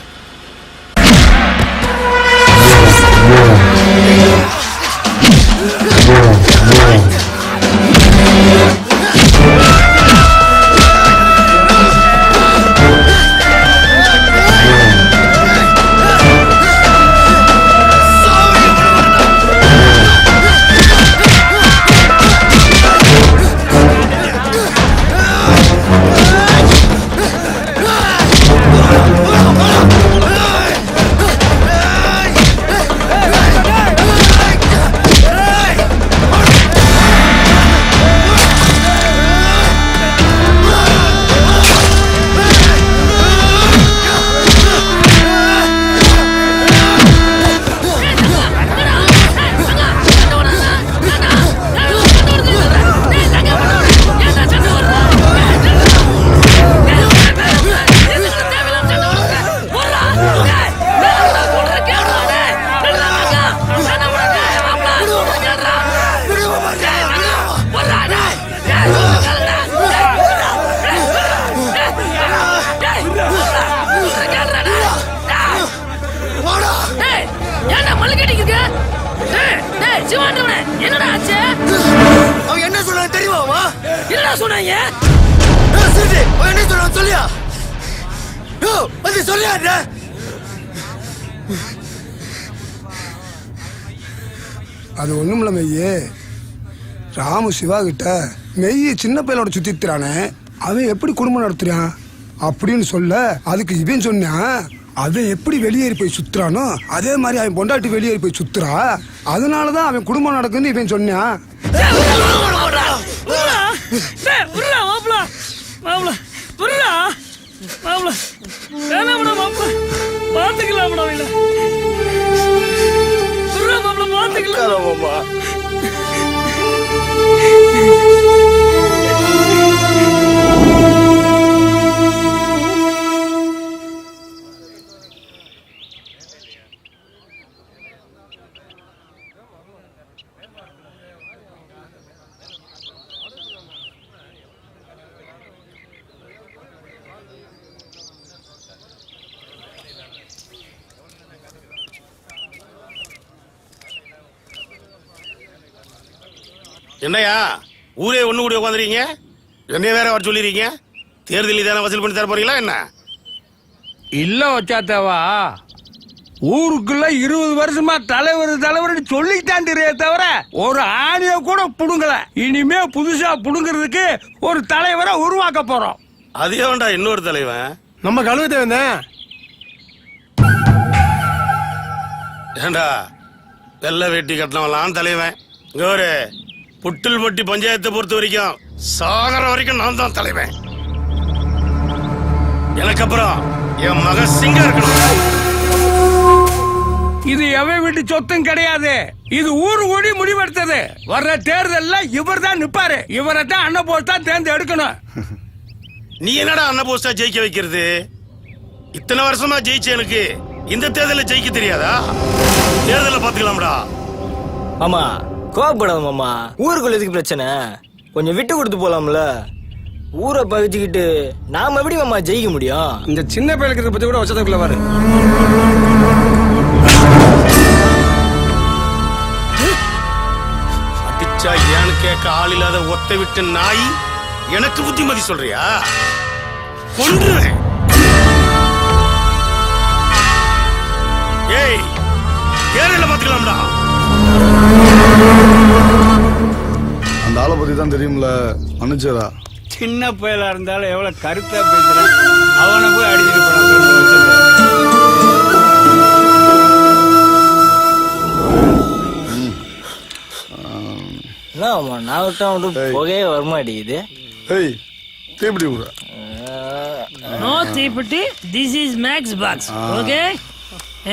அது ஒண்ணுமில்ல மெய்யே, ராமு சிவா கிட்ட மெய்ய சின்ன பையனோட சுத்தித்துறானே, அவன் எப்படி குடும்பம் நடத்துறான் அப்படின்னு சொல்ல, அதுக்கு இவன் சொன்னான் அவன் எப்படி வெளியேறி போய் சுத்துறானோ அதே மாதிரி அவன் பொண்டாட்டி வெளியேறி போய் சுத்துறா, அதனாலதான் அவன் குடும்பம் நடக்குன்னு இவன் சொன்னான். என்னையா ஊரே ஒண்ணு கூட உட்காந்துறீங்க? என்னைய வேற வர சொல்லிருக்கீங்க? தேர்தல் தானே வசூல் பண்ணி தர போறீங்களா என்ன? இல்ல வச்சாத்தவா, ஊருக்குள்ள 20 வருஷமா தலைவர் சொல்லிட்டான் தவிர ஒரு ஆணிய கூட புடுங்கல. இனிமே புதுசா புடுங்கிறதுக்கு ஒரு தலைவரை உருவாக்க போறோம். அது ஏன்டா இன்னொரு தலைவன்? நம்ம கழுவத்தை வந்தேன். ஏண்டா வெள்ளை வேட்டி கட்டினவெல்லாம் தலைவன். இங்க ஒரு புட்டில்பட்டி பஞ்சாயத்தை பொறுத்த வரைக்கும் சாகர வரைக்கும் நான் தான் தலைவன். எனக்கு அப்புறம் என் மகன் சிங்கம் இருக்கணும். இது எவன் வீட்டு சொத்தும் கிடையாது, இது ஊரு கூடி முடிவெடுத்தது. வர்ற தேர்தல்ல இவர் தான் நிப்பாரு, இவரை தான் அண்ணன் போஸ்ட் தான் தேர்ந்தெடுக்கணும். நீ என்னடா அண்ணன் போஸ்டா ஜெயிக்க வைக்கிறது? இத்தனை வருஷமா ஜெயிச்ச எனக்கு இந்த தேர்தல ஜெயிக்க தெரியாதா? தேர்தல பாத்துக்கலாம்டா. மாமா கோவப்படாத மாமா, ஊருக்குள்ள எதுக்கு பிரச்சனை? கொஞ்சம் விட்டு கொடுத்து போலாம்ல. ஊரை பகிச்சுக்கிட்டு நாம எப்படி மாமா ஜெயிக்க முடியும்? இந்த சின்ன பையலுக்கு பத்தி கூட வச்சதுக்குள்ள வரு. அடிச்சா ஏன்னு கேட்க ஆள் இல்லாத ஒத்த விட்டு நாய் எனக்கு புத்திமதி சொல்றியா? கொன்றுவேன். ஏய் கேரள பாத்துக்கலாம்டா. அந்த ஆளை பத்தி தான் தெரியும்ல, மன்னிச்சரா. சின்ன பயலா இருந்தாலும் எவ்வளவு கருத்தா பேசுறான். அவனை போய் அடிச்சுட்டு போறான். நான் விட்டா புகையே வரமாட்டேங்குது. ஏய் தீப்பிடி விடுற. நோ தீப்பிட்டி. This is match box. Okay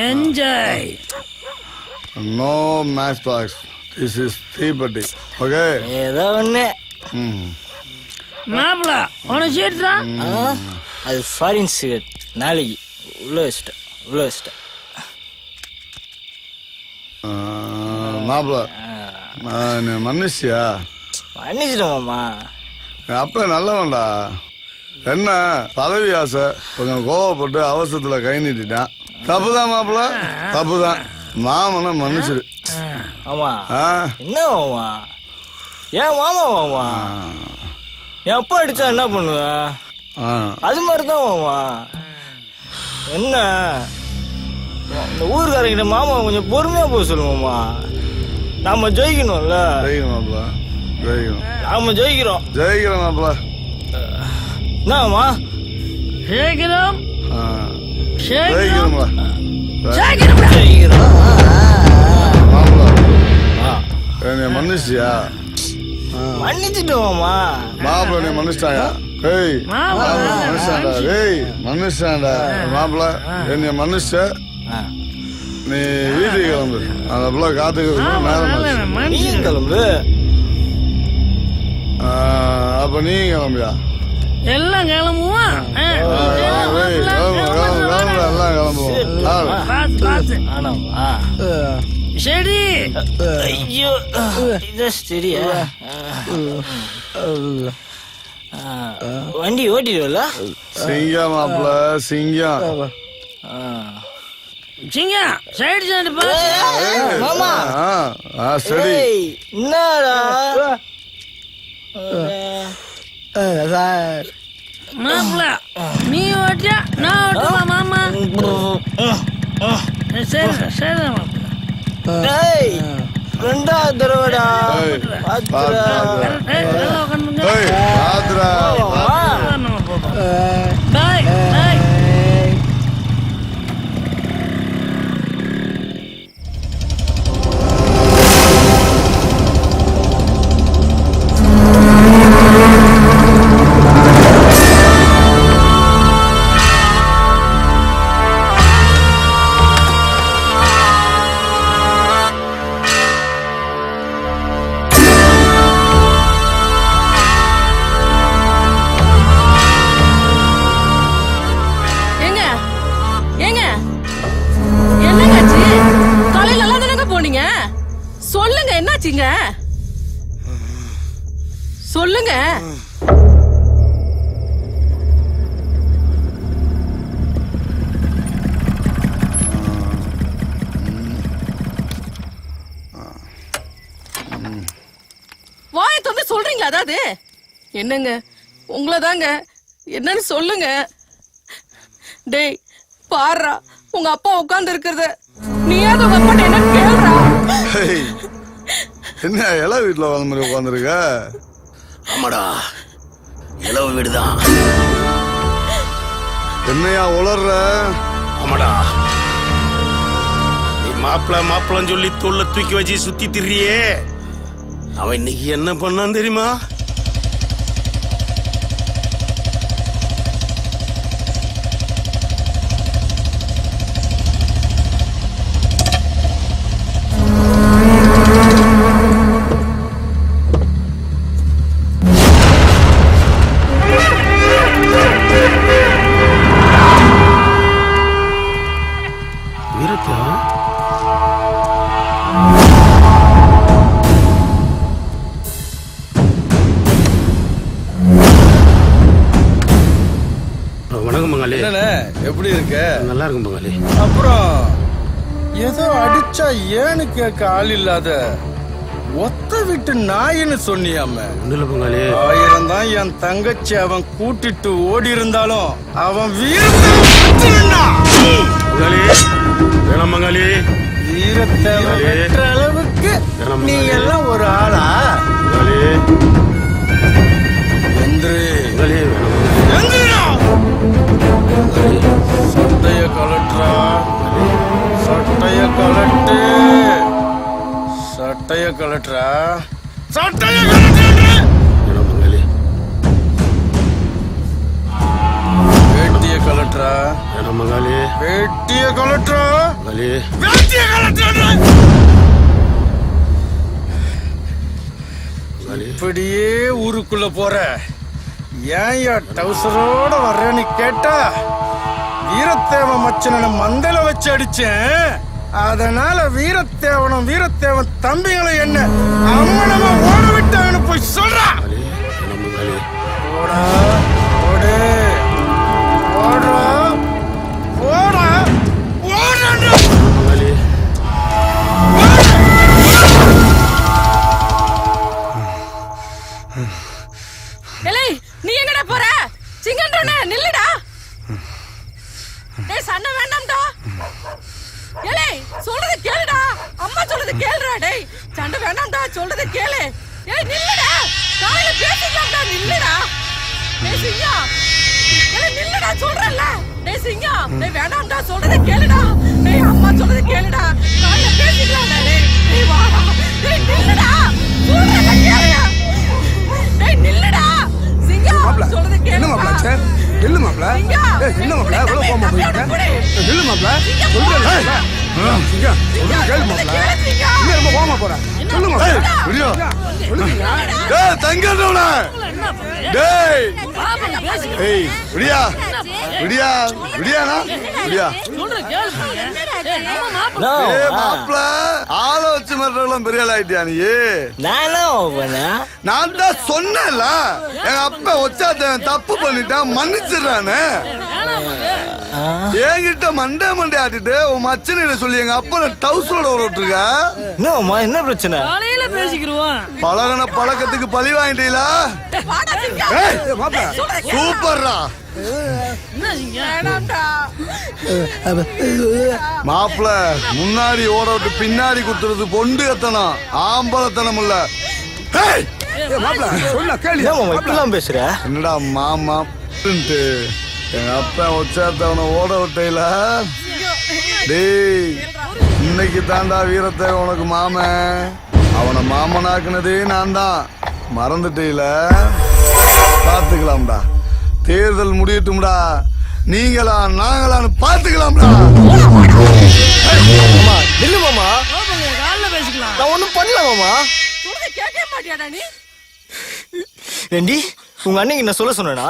enjoy. No match box. This is தீப்பட்டி. ஓகே ஏதோ ஒண்ணு. மாப்பிள உனக்கு சேர்த்துறா. அது ஃபாரின் சிகரெட். நாளைக்கு உள்ள வச்சிட்டேன். மாப்பிள மன்னிச்சியா? மன்னிச்சிட்டேன் மாமா. அப்ப நல்லவன்டா. என்ன பதவி ஆசை, கொஞ்சம் கோவப்பட்டு அவசரத்துல கை நீட்டிட்டான். தப்புதான் மாப்பிள, தப்புதான். மாமனை மன்னிச்சிரு. ஆமா என்ன மாமா? ஏன் மாமா மாமா என் அப்பா அடிச்சா என்ன பண்ணுவேன்? அது மாதிரிதான் மாமா. என்ன இந்த ஊருக்காரங்கிட்ட மாமா கொஞ்சம் பொறுமையா போக சொல்லுவோமா. நாம ஜெயிக்கணும்ல. நாம ஜெயிக்கிறோம். மாப்பிள என்னமா ஜெயிக்கிறோம். மன்னிச்சியா? மன்னிச்சுட்டோமா மாப்பிள. நீ மன்னிச்சிட்டாயா? ஏய் மனுஷாண்டா. ஏய் மனுஷாண்டா. மாப்பிள என்னைய மன்னிச்ச. நீ வீட்டுக்கு கிளம்பு. அந்த பிள்ளை காத்துக்கு கிளம்பு. அப்ப நீ கிளம்பியா? எல்லாம் கிளம்புவோம். எல்லாம் கிளம்புவோம். சரி. ஐயோ இது சரியா? வண்டி ஓட்டிடுவல? சிங்கம் மாப்பிள சிங்கம். சிங்கம் சைடு சைடு மாமா. சரி என்னடா மாப்பிள நீ ஓட்டியா நான் ஓட்டுமா மாமா? சரி சரி மாப்பிள. ரெண்டாவது தடவைடா. சொல்லுங்க என்னாச்சுங்க? சொல்லுங்க. வாயை திறந்து சொல்றீங்களா? அதாவது என்னங்க உங்களை தாங்க. என்னன்னு சொல்லுங்க. டேய் பாருடா, உங்க அப்பா உட்கார்ந்து இருக்கிறத நீயாவது உங்க அப்பா என்னன்னு கேளுடா. என்ன இளவு வீட்டுல வந்த மாதிரி உட்காந்துருக்க? ஆமாடா இளவு வீடுதான். என்னையா உளர்ற? ஆமாடா நீ மாப்பிளன்னு சொல்லி தோல்ல தூக்கி வச்சு சுத்தி திரியே. அவன் இன்னைக்கு என்ன பண்ணான் தெரியுமா? எப்படி இருக்க? நல்லா இருக்கும் பங்காளி. அப்புறம் ஏதோ அடிச்சா ஏன்னு கேட்க ஆள் இல்லாத ஒத்த விட்டு நாயின்னு சொன்னியாம பங்காளி 1000 தான் என் தங்கச்சி அவன் கூட்டிட்டு ஓடி இருந்தாலும் அவன் மங்காளி வீரத்தை வெற்ற அளவுக்கு நீ எல்லாம் ஒரு ஆளா? சட்டைய கலட்டுறா, சட்டைய கலட்டு, சட்டைய கலட்டுறா, சட்டைய கலட்டு. வேட்டிய கலட்டுறா, வேட்டிய கலட்டுறா, வேட்டிய கலட்டுறா. இப்படியே ஊருக்குள்ள போற ஏன் டவுசரோட வர்றேன்னு கேட்டா வீரத்தேவன் மச்சனை மந்தல வச்சு அடிச்சேன். அதனால வீரத்தேவன் தம்பிகளை என்ன அம்மனமா ஓட விட்டான்னு போய் சொல்றா. ஓடா ஓடு ஓடுறா ஓடா ஓடுறா. நீ எங்கடா போற? சிங்கன்றனே நில்லுடா. டேய் சண்டை வேண்டாம்டா. ஏலே சொல்றது கேளுடா. அம்மா சொல்றது கேளுடா. டேய் சண்டை வேண்டாம்டா, சொல்றது கேளு. ஏய் நில்லுடா. காலையில பேசிக்கலாம்டா, நில்லுடா. டேய் சிங்கா. ஏலே நில்லுடா சொல்றேன்ல. டேய் சிங்கா, டேய் வேண்டாம்டா, சொல்றது கேளுடா. டேய் அம்மா சொல்றது கேளுடா. காலையில பேசிக்கலாம்டா. டேய் வாடா. டேய் நில்லுடா. சொல்றத கேளுடா. டேய் நில்லுடா. சொல்றது கேளு மாப்ள. நில்லு மாப்ள. ஏய் என்ன மாப்ள இவ்வளவு கோவமா போயிட்ட? நில்லு மாப்ள. சொல்றேன். சிங்கா சொல்றது கேளு மாப்ள. நீ ரொம்ப கோவமா போற. சொல்லு மாப்ள. விடியோ. டேய் தங்கடோடா. டேய். ஏய் விடியா. விடியா. விடியானா? விடியா. சொல்றது கேளு. ஏய் மாப்ள ஆள வச்சு மறறலாம் பெரிய ஆள் ஆயிட்டியா நீ? நான் தான் சொன்னேன்ல எங்க அப்பா ஒச்சாதன் தப்பு பண்ணிட்டான் மன்னிச்சிடறானே. என்கிட்ட மண்டே ஆட்டிட்டு உன் மச்சனை சொல்லி எங்க அப்பா டவுசரோட ஓட்டுருக்க. என்ன பிரச்சனை? காலையில பேசிக்கிறோம். பழகன பழக்கத்துக்கு பழி வாங்கிட்டீங்களா? சூப்பர்ரா. மாப்பிள முன்னாடி ஓட விட்டு பின்னாடி குத்துறது பொண்டு எத்தனம் ஆம்பளத்தனம் இல்ல. பேசுற என்னடா மாமா எங்க அப்பா உச்சாத்தவனை ஓட விட்டையில. டேய் இன்னைக்கு தாண்டா வீரத்தை உனக்கு மாமன். அவனை மாமனாக்குனதே நான் தான், மறந்துட்டீல. பாத்துக்கலாம்டா, தேர்தல் முடியட்டும்டா. நீங்களா நாங்களான்னு பாத்துக்கலாம்டா. நில்லு மாமா, காலைல பேசிக்கலாம். நான் ஒண்ணும் பண்ணல மாமா. கேட்க மாட்டியாடா நீ? ஏண்டி உங்க அண்ணன் என்ன சொல்ல சொன்னா?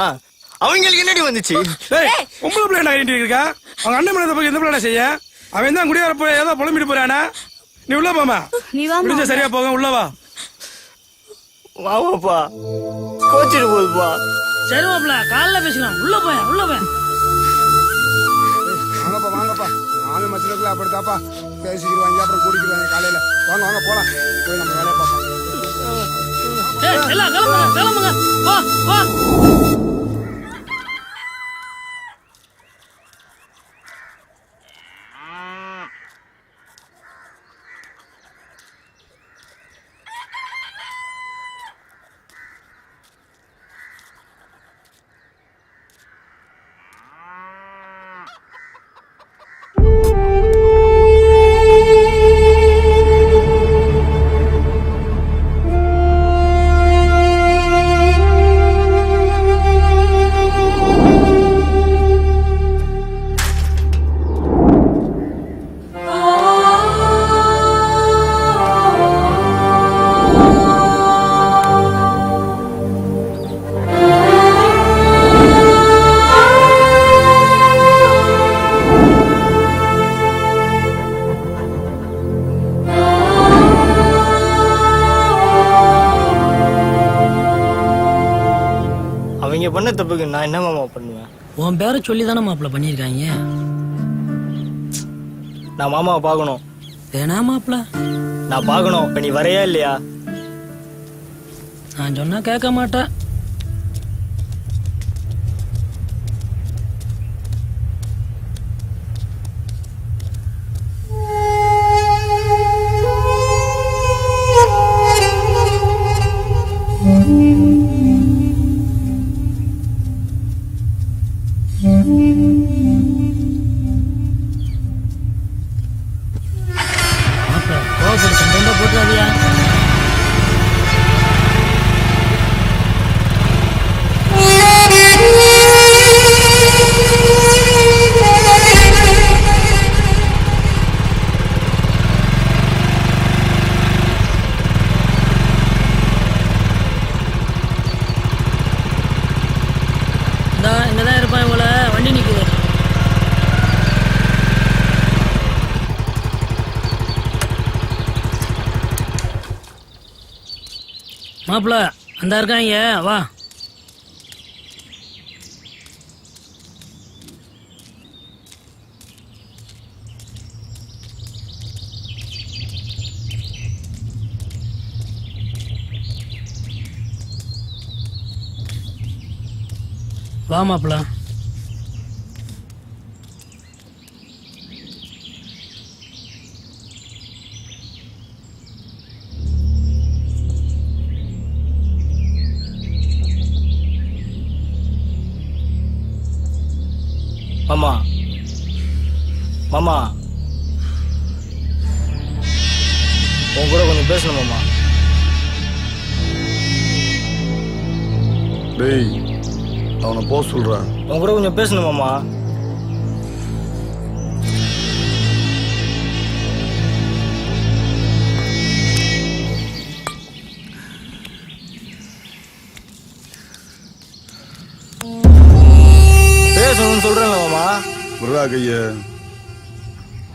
அவங்களுக்கு என்னடி வந்துச்சு? உங்களை பிள்ளை என்ன இருக்கா? அவங்க அண்ணன் மேல போய் எந்த பிள்ளை செய்ய? அவன் தான் குடியார போய் ஏதோ புலம்பிட்டு போறானா? நீ உள்ள போமா. நீ வா. முடிஞ்ச சரியா போக உள்ள வா. வாமாப்பா கோச்சிட்டு போகுதுப்பா. சரி மாப்ள காலைல பேசிக்கலாம். உள்ள போய் வாங்கப்பா வாங்கப்பா. மாமி மச்சலுக்குள்ள அப்படித்தாப்பா பேசிக்கிடுவாங்க, அப்புறம் கூடிக்கிடுவாங்க காலையில. வாங்க வாங்க போலாம், போய் நம்ம வேலையை பார்ப்போம். எல்லாம் கிளம்புங்க வா வா. பண்ண தப்புக்கு நான் என்ன மாமா பண்ணுவேன்? உன் பேரை சொல்லி தானே மாப்பிள்ள பண்ணியிருக்காங்க. நான் மாமாவை பார்க்கணும். வேணா மாப்பிள்ள நான் பார்க்கணும். இப்ப நீ வரையா இல்லையா? நான் சொன்னா கேட்க மாட்டேன். போட்டுறாதியா? இங்கதான் இருப்பான் போல. வண்டி நிக்குது. மாப்பிள்ள அந்த இருக்காங்க, வா. வா மாப்பிள்ள. மாமா மாமா உன் கூட கொஞ்சம் பேசணும் மாமா. டேய் அவனை போக சொல்றான். உன் கூட கொஞ்சம் பேசணும் மாமா. பேசணும்னு சொல்றேன் மாமா. புர்ரா கைய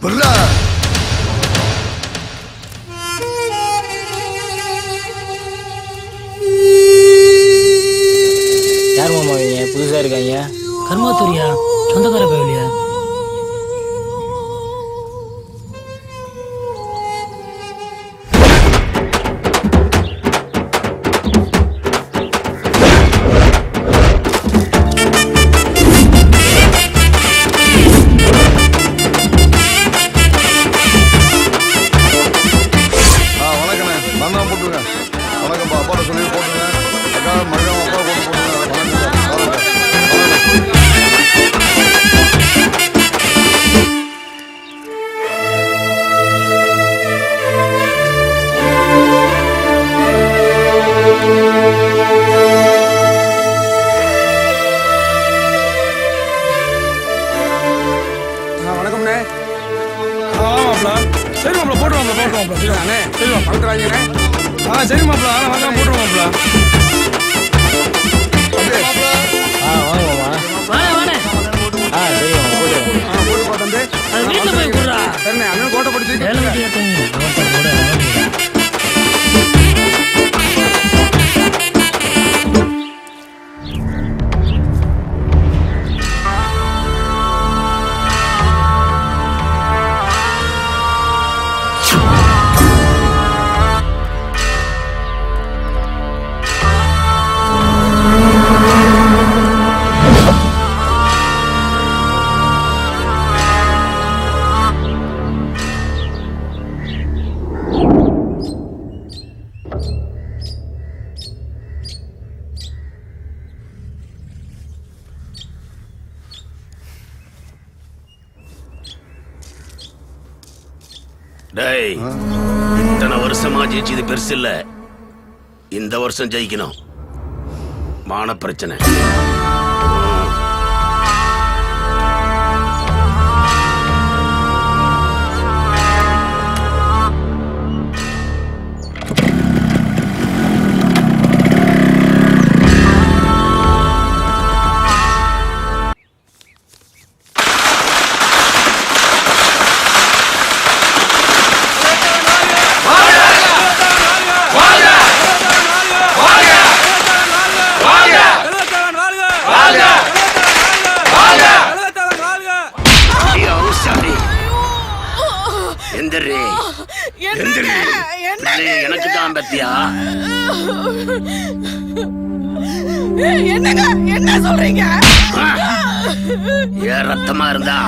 புர்ரா. யார் மாமா இவங்க புதுசா இருக்காங்க? கர்மாத்தூரியா? சொந்தக்கார பயலியா? சரி மாப்பிள, வாங்க போட்டுருவோம் மாப்பிள. வீட்டுல போய் கொடுறா. அண்ணன் கோட்டை படிச்சு டேய், இத்தனை வருஷமா ஜெயிச்சது பெருசு இல்ல. இந்த வருஷம் ஜெயிக்கணும். மான பிரச்சனை. வாழ்க! என்னங்க என்ன சொல்றீங்க? ஏன் ரத்தமா இருந்தா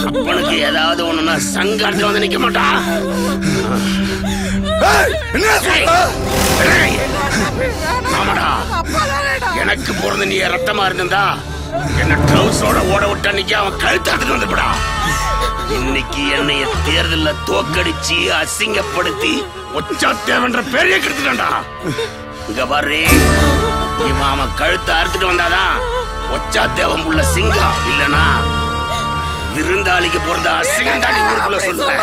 அப்பனுக்கு ஏதாவது ஒண்ணுன்னா சங்கடத்துல வந்து நிக்க மாட்டா. ஆமாடா, எனக்கு பிறந்த நீ ரத்தமா இருந்தா என்ன ட்ரவுஸோட ஓட விட்டா நிக்க அவன் கழுத்தாத்துட்டு வந்துப்படா. இன்னைக்கு என்னைய தேர்தல்ல தோக்கடிச்சு அசிங்கப்படுத்தி ஒச்சாத்தேவன்ற பெரிய கெடுத்துட்டான்டா. இங்க பாரு, இவன் அவன் கழுத்தை அறுத்துட்டு வந்தாதான் ஒச்சாத்தேவன் உள்ள சிங்கம், இல்லனா விருந்தாளிக்கு பிறந்த அசிங்கம் தாண்டி ஊருக்குள்ள சொல்லுவேன்.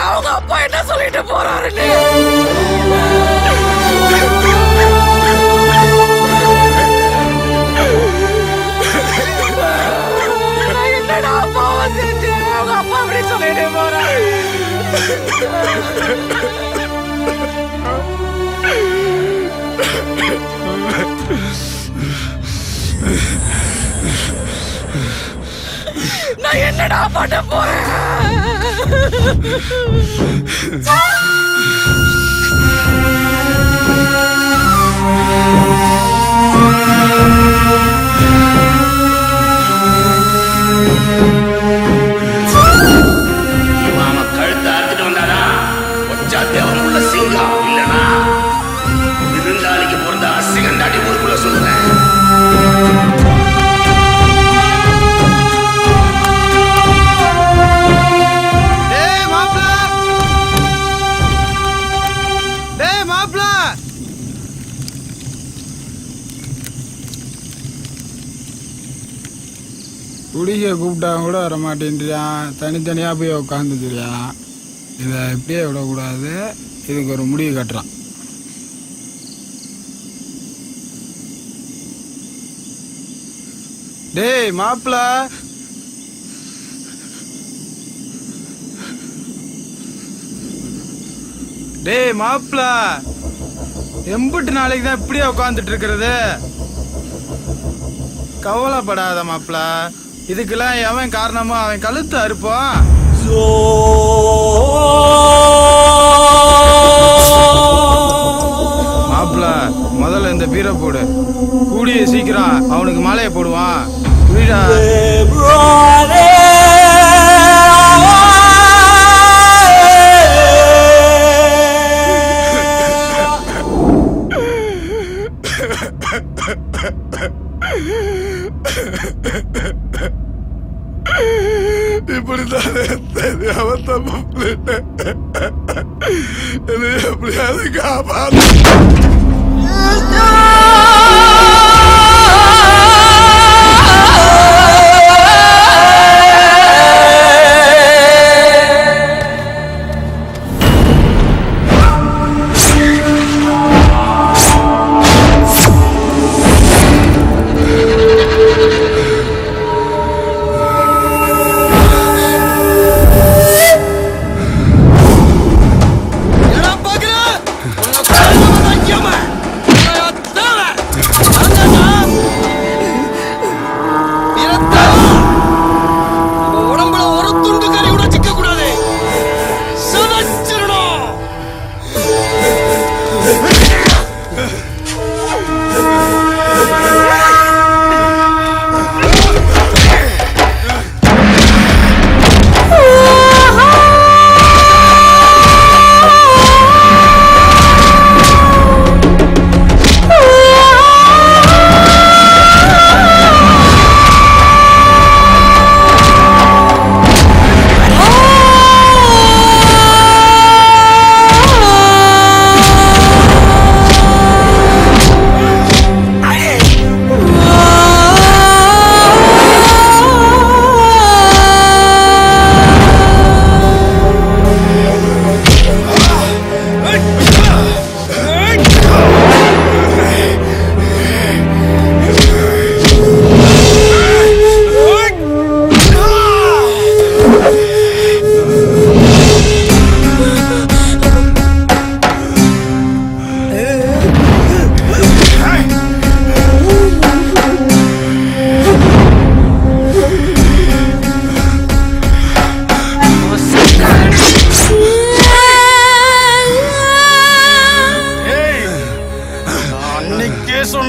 அவங்க அப்பா என்ன சொல்லிட்டு போறாருன்னு என்னடா அப்பா வந்துருச்சு, அவங்க அப்பா அப்படி சொல்லிட்டு போறாரு. நான் என்னடா பண்ண போறேன்? இவன் கழுத்தை அறுத்துட்டு வந்தாதான் ஒச்சாத்தேவன் உள்ள சிங்கம், இல்லனா விருந்தாளிக்கு பிறந்த அசிங்கம் தாண்டி ஊருக்குள்ள சொல்லுவேன். குடிக்க கூப்பிட்டாங்க கூட வர மாட்டேன்றான், தனித்தனியாக போய் உட்காந்துக்கிறான். இதை இப்படியே விடக்கூடாது, இதுக்கு ஒரு முடிவு கட்டுறான். டேய் மாப்பிள, டேய் மாப்பிள, எம்பிட்டு நாளைக்கு தான் இப்படியே உட்காந்துட்டு இருக்கிறது? கவலைப்படாத மாப்பிள, இதுக்கெல்லாம் எவன் காரணமோ அவன் கழுத்து அறுப்பான். மாப்பிள, முதல்ல இந்த பீரை போடு, கூடிய சீக்கிரம் அவனுக்கு மாலையை போடுவான். புரியுதா? இப்படித்தானே தெரியாம தப்பு பண்ணிட்டேன். என்னை எப்படியாவது காப்பாத்து.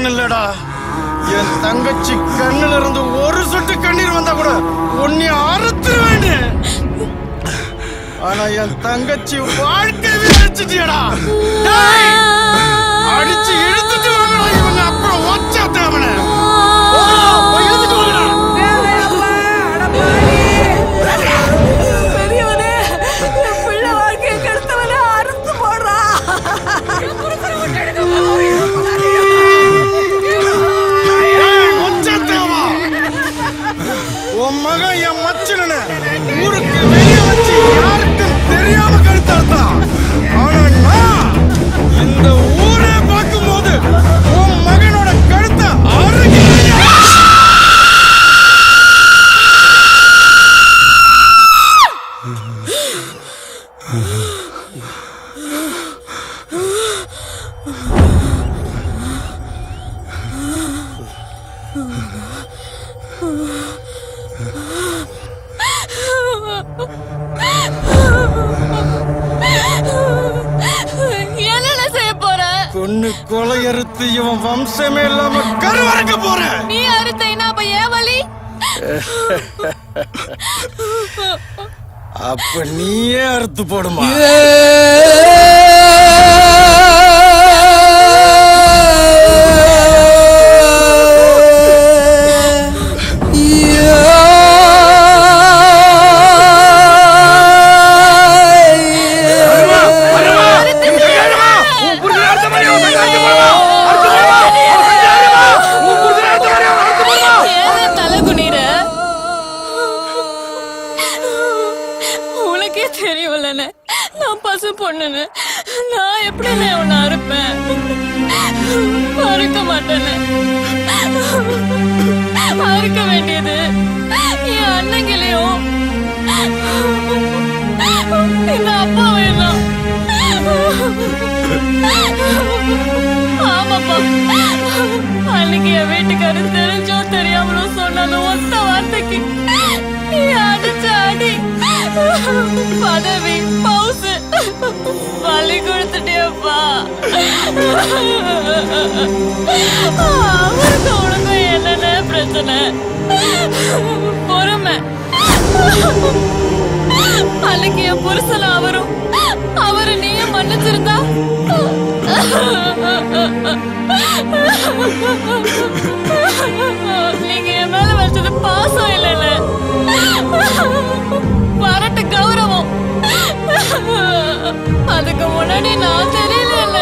மகன் இல்லடா. என் தங்கச்சி கண்ணுல இருந்து ஒரு சொட்டு கண்ணீர் வந்தா கூட உன்னை அறுத்துருவேன். ஆனா என் தங்கச்சி வாழ்க்கையை அடிச்சிட்டியடா. அடிச்சு இழுத்துட்டு வாங்கடா இவங்க. அப்புறம் ஒச்சாத்த அவனை இழுத்துட்டு வாங்கடா. பெரியவனே, என் பிள்ளை வாழ்க்கையை கெடுத்தவனே அறுத்து போடுறா. உன் மகன் என் மச்சனு ஊருக்கு வெளியே வச்சு யாருக்கும் தெரியாம கழுத்தான். ஆனா நான் இந்த ஊரே பார்க்கும் போது உன் மகனோட கழுத்தை என்னென்ன செய்ய போற? கொன்னு கொலை அறுத்து இவன் வம்சமே இல்லாம கருவறுக்க போற. நீ அறுத்தீனா அப்ப ஏன் வலி? அப்ப நீயே அறுத்து போடுமா? நான் பசு பொண்ணுன்னு நான் எப்படி உன்னை அறுப்பேன்? அறுக்க மாட்டேன்னு. அறுக்க வேண்டியது என் அண்ணங்களையும் எங்க அப்பா வேணும். ஆமாப்பா, அன்னைக்கு என் வீட்டுக்காரு தெரிஞ்சோ தெரியாமலோ சொன்னாலும் ஒத்த வார்த்தைக்கு நீ அடிச்ச அடி, பதவி, பவுசு பள்ளி கொடுத்துட்டேப்பா. அவருக்கு உனக்கு என்னென்ன பிரச்சனை? பொறுமை. அன்னைக்கு என் புருஷன் அவரு நீயும் மன்னிச்சிருந்தா நீங்க என் மேல வச்சது பாசம் இல்லைல்ல, வரட்டு கௌரவம். அதுக்கு முன்னாடி நான் தெரியல.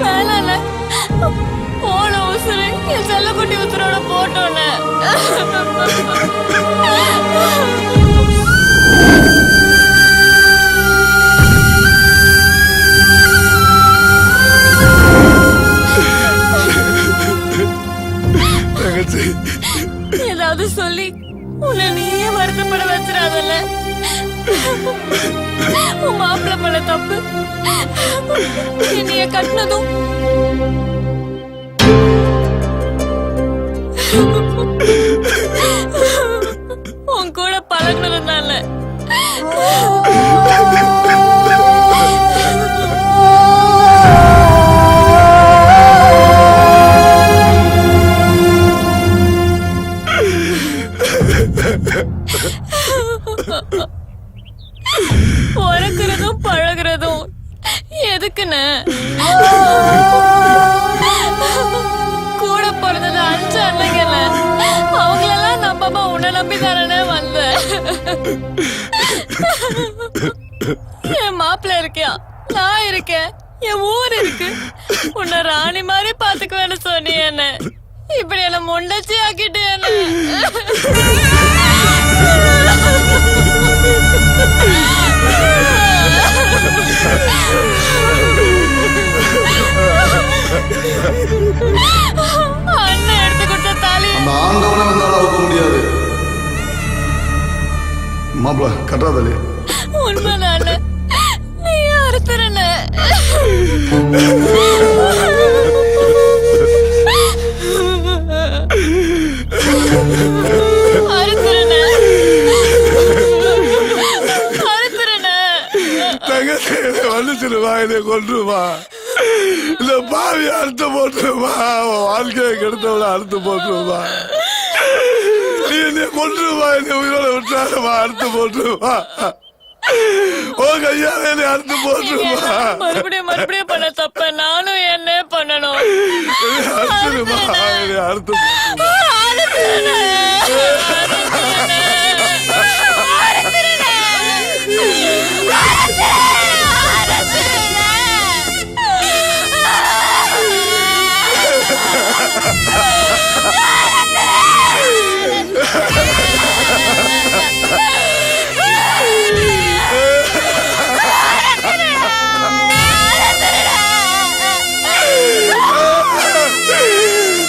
வேலை போன உசுறு என் செல்லக்குட்டி உசுரோட போட்டோன்னு. ஏதாவது சொல்லி உன்னை நீயே வருத்தப்பட வச்சிடாதல்ல. உன் மாப்பிள்ளை பண்ண தப்பு. என்னைய கட்டினதும் உன் கூட பழகினதுனால. பிறக்கிறதும் பழகிறதும் எதுக்குன்னு? கூட பிறந்தது 5 அண்ணங்கல்ல, அவங்களெல்லாம் நம்பாம உன்னை நம்பி தானே வந்தேன். என் மாப்பிள்ள இருக்கியா, நான் இருக்கேன், என் ஊர் இருக்கு. உன்னை ராணி மாதிரி பாத்துக்குவேன்னு சொன்னி என்ன இப்படி என்ன முண்டச்சி ஆக்கிட்டு என்ன. அண்ணன் எடுத்து கொடுத்த தாலி அந்த ஆண்டவனை வந்தாலும் அவுக்க முடியாது. மாப்பிள கட்டாதலி உண்மைதான? நீ அறுத்துறன. வந்துச்சிருவா, இதை கொண்டுருவா. இந்த பாவி அறுத்து போட்டுருமா, வாழ்க்கையை கெடுத்தவள அறுத்து போட்டுருமா, நீ என்னை கொண்டுருமா, என்னை உயிரோட விட்டாருமா, அறுத்து போட்டுருமா, ஓ கையால என்னை அறுத்து போட்டுருமா. மறுபடியும் பண்ண தப்ப நானும் என்ன பண்ணணும்? அறுத்துருமா, என்னை அறுத்து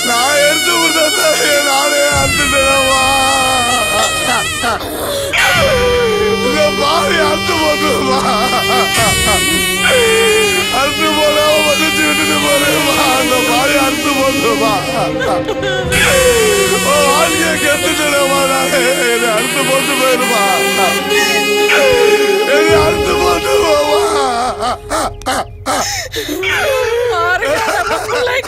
நான் எடுத்து கொடுத்தா நானே அறுத்துட்டேனம்மா. இந்த பாவி அறுத்து போட்டுருமா, அறுத்து போடாம மன்னிச்சு விட்டுட்டு போறேம்மா. அந்த பாவி அறுத்து போட்டுருமா, வாழ்க்கையை கெடுத்துட்டேனம்மா. நானே என்னை அறுத்து போட்டு போயிருமா, என்னை அறுத்து போட்டு போவா.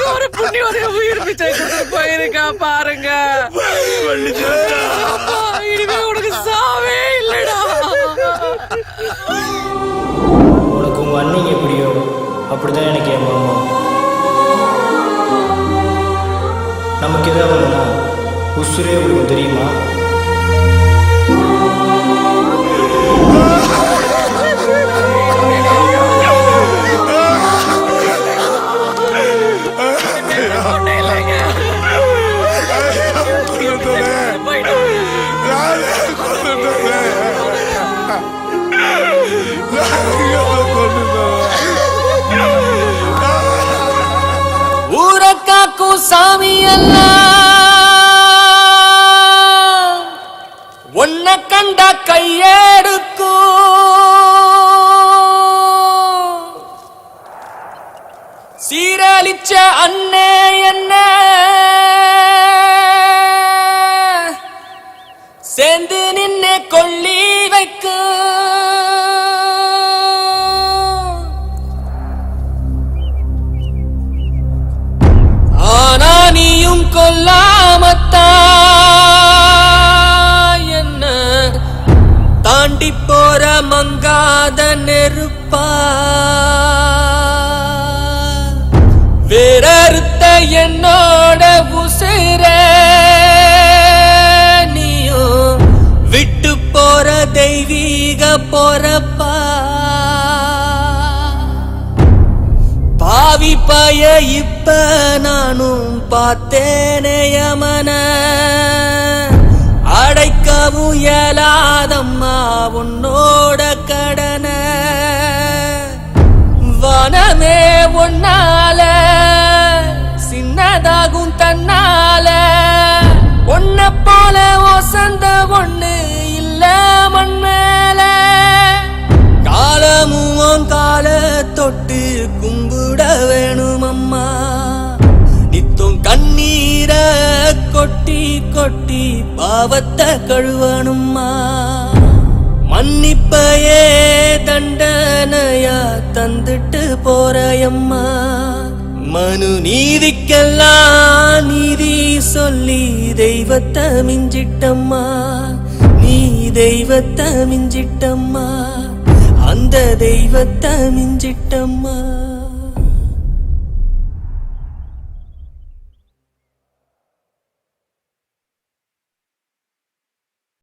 ஒரு புண்ணியோட உயிர் பிச்சை போயிருக்கா பாருங்க. இனிமே உனக்கு சாவே இல்லடா. உனக்கு உங்க அண்ணன் எப்படியோ அப்படிதான் எனக்கு என் மாமா. நமக்கு ஏதாவது உசுரே உங்களுக்கு தெரியுமா? ஊரக்காக்கும் சாமி எல்லாம் உன்னை கண்டா கையெடுக்கும். சீரழிச்ச அண்ணே என்ன சேர்ந்து நின்னு கொள்ளி வைக்கும். ஆனா நீயும் கொல்லாமத்தா என்ன தாண்டி போற மங்காத நெருப்பா. வேறறுத்த என்னோட உசிர நீயும் விட்டு போற தெய்வீக பொறப்பா. பாவி பய இப்ப நானும் பார்த்தேனே யமன அடைக்கவும் இயலாதம்மா உன்னோட கடன. வனமே ஒன்னால சின்னதாகும் தன்னால ஒன்ன போல ஒசந்த ஒண்ணு இல்ல மண்மேல. காலமும் கால தொட்டு கும்பிட வேணும் அம்மா. நித்தம் கண்ணீர கொட்டி கொட்டி பாவத்தை கழுவணும்மா. மன்னிப்பையே தண்டனையா தந்துட்டு போறயம்மா. மனு நீதிக்கெல்லாம் நீதி சொல்லி தெய்வத்தை மிஞ்சிட்டம்மா. நீ தெய்வத்தை மிஞ்சிட்டம்மா, அந்த தெய்வத்தை மிஞ்சிட்டம்மா.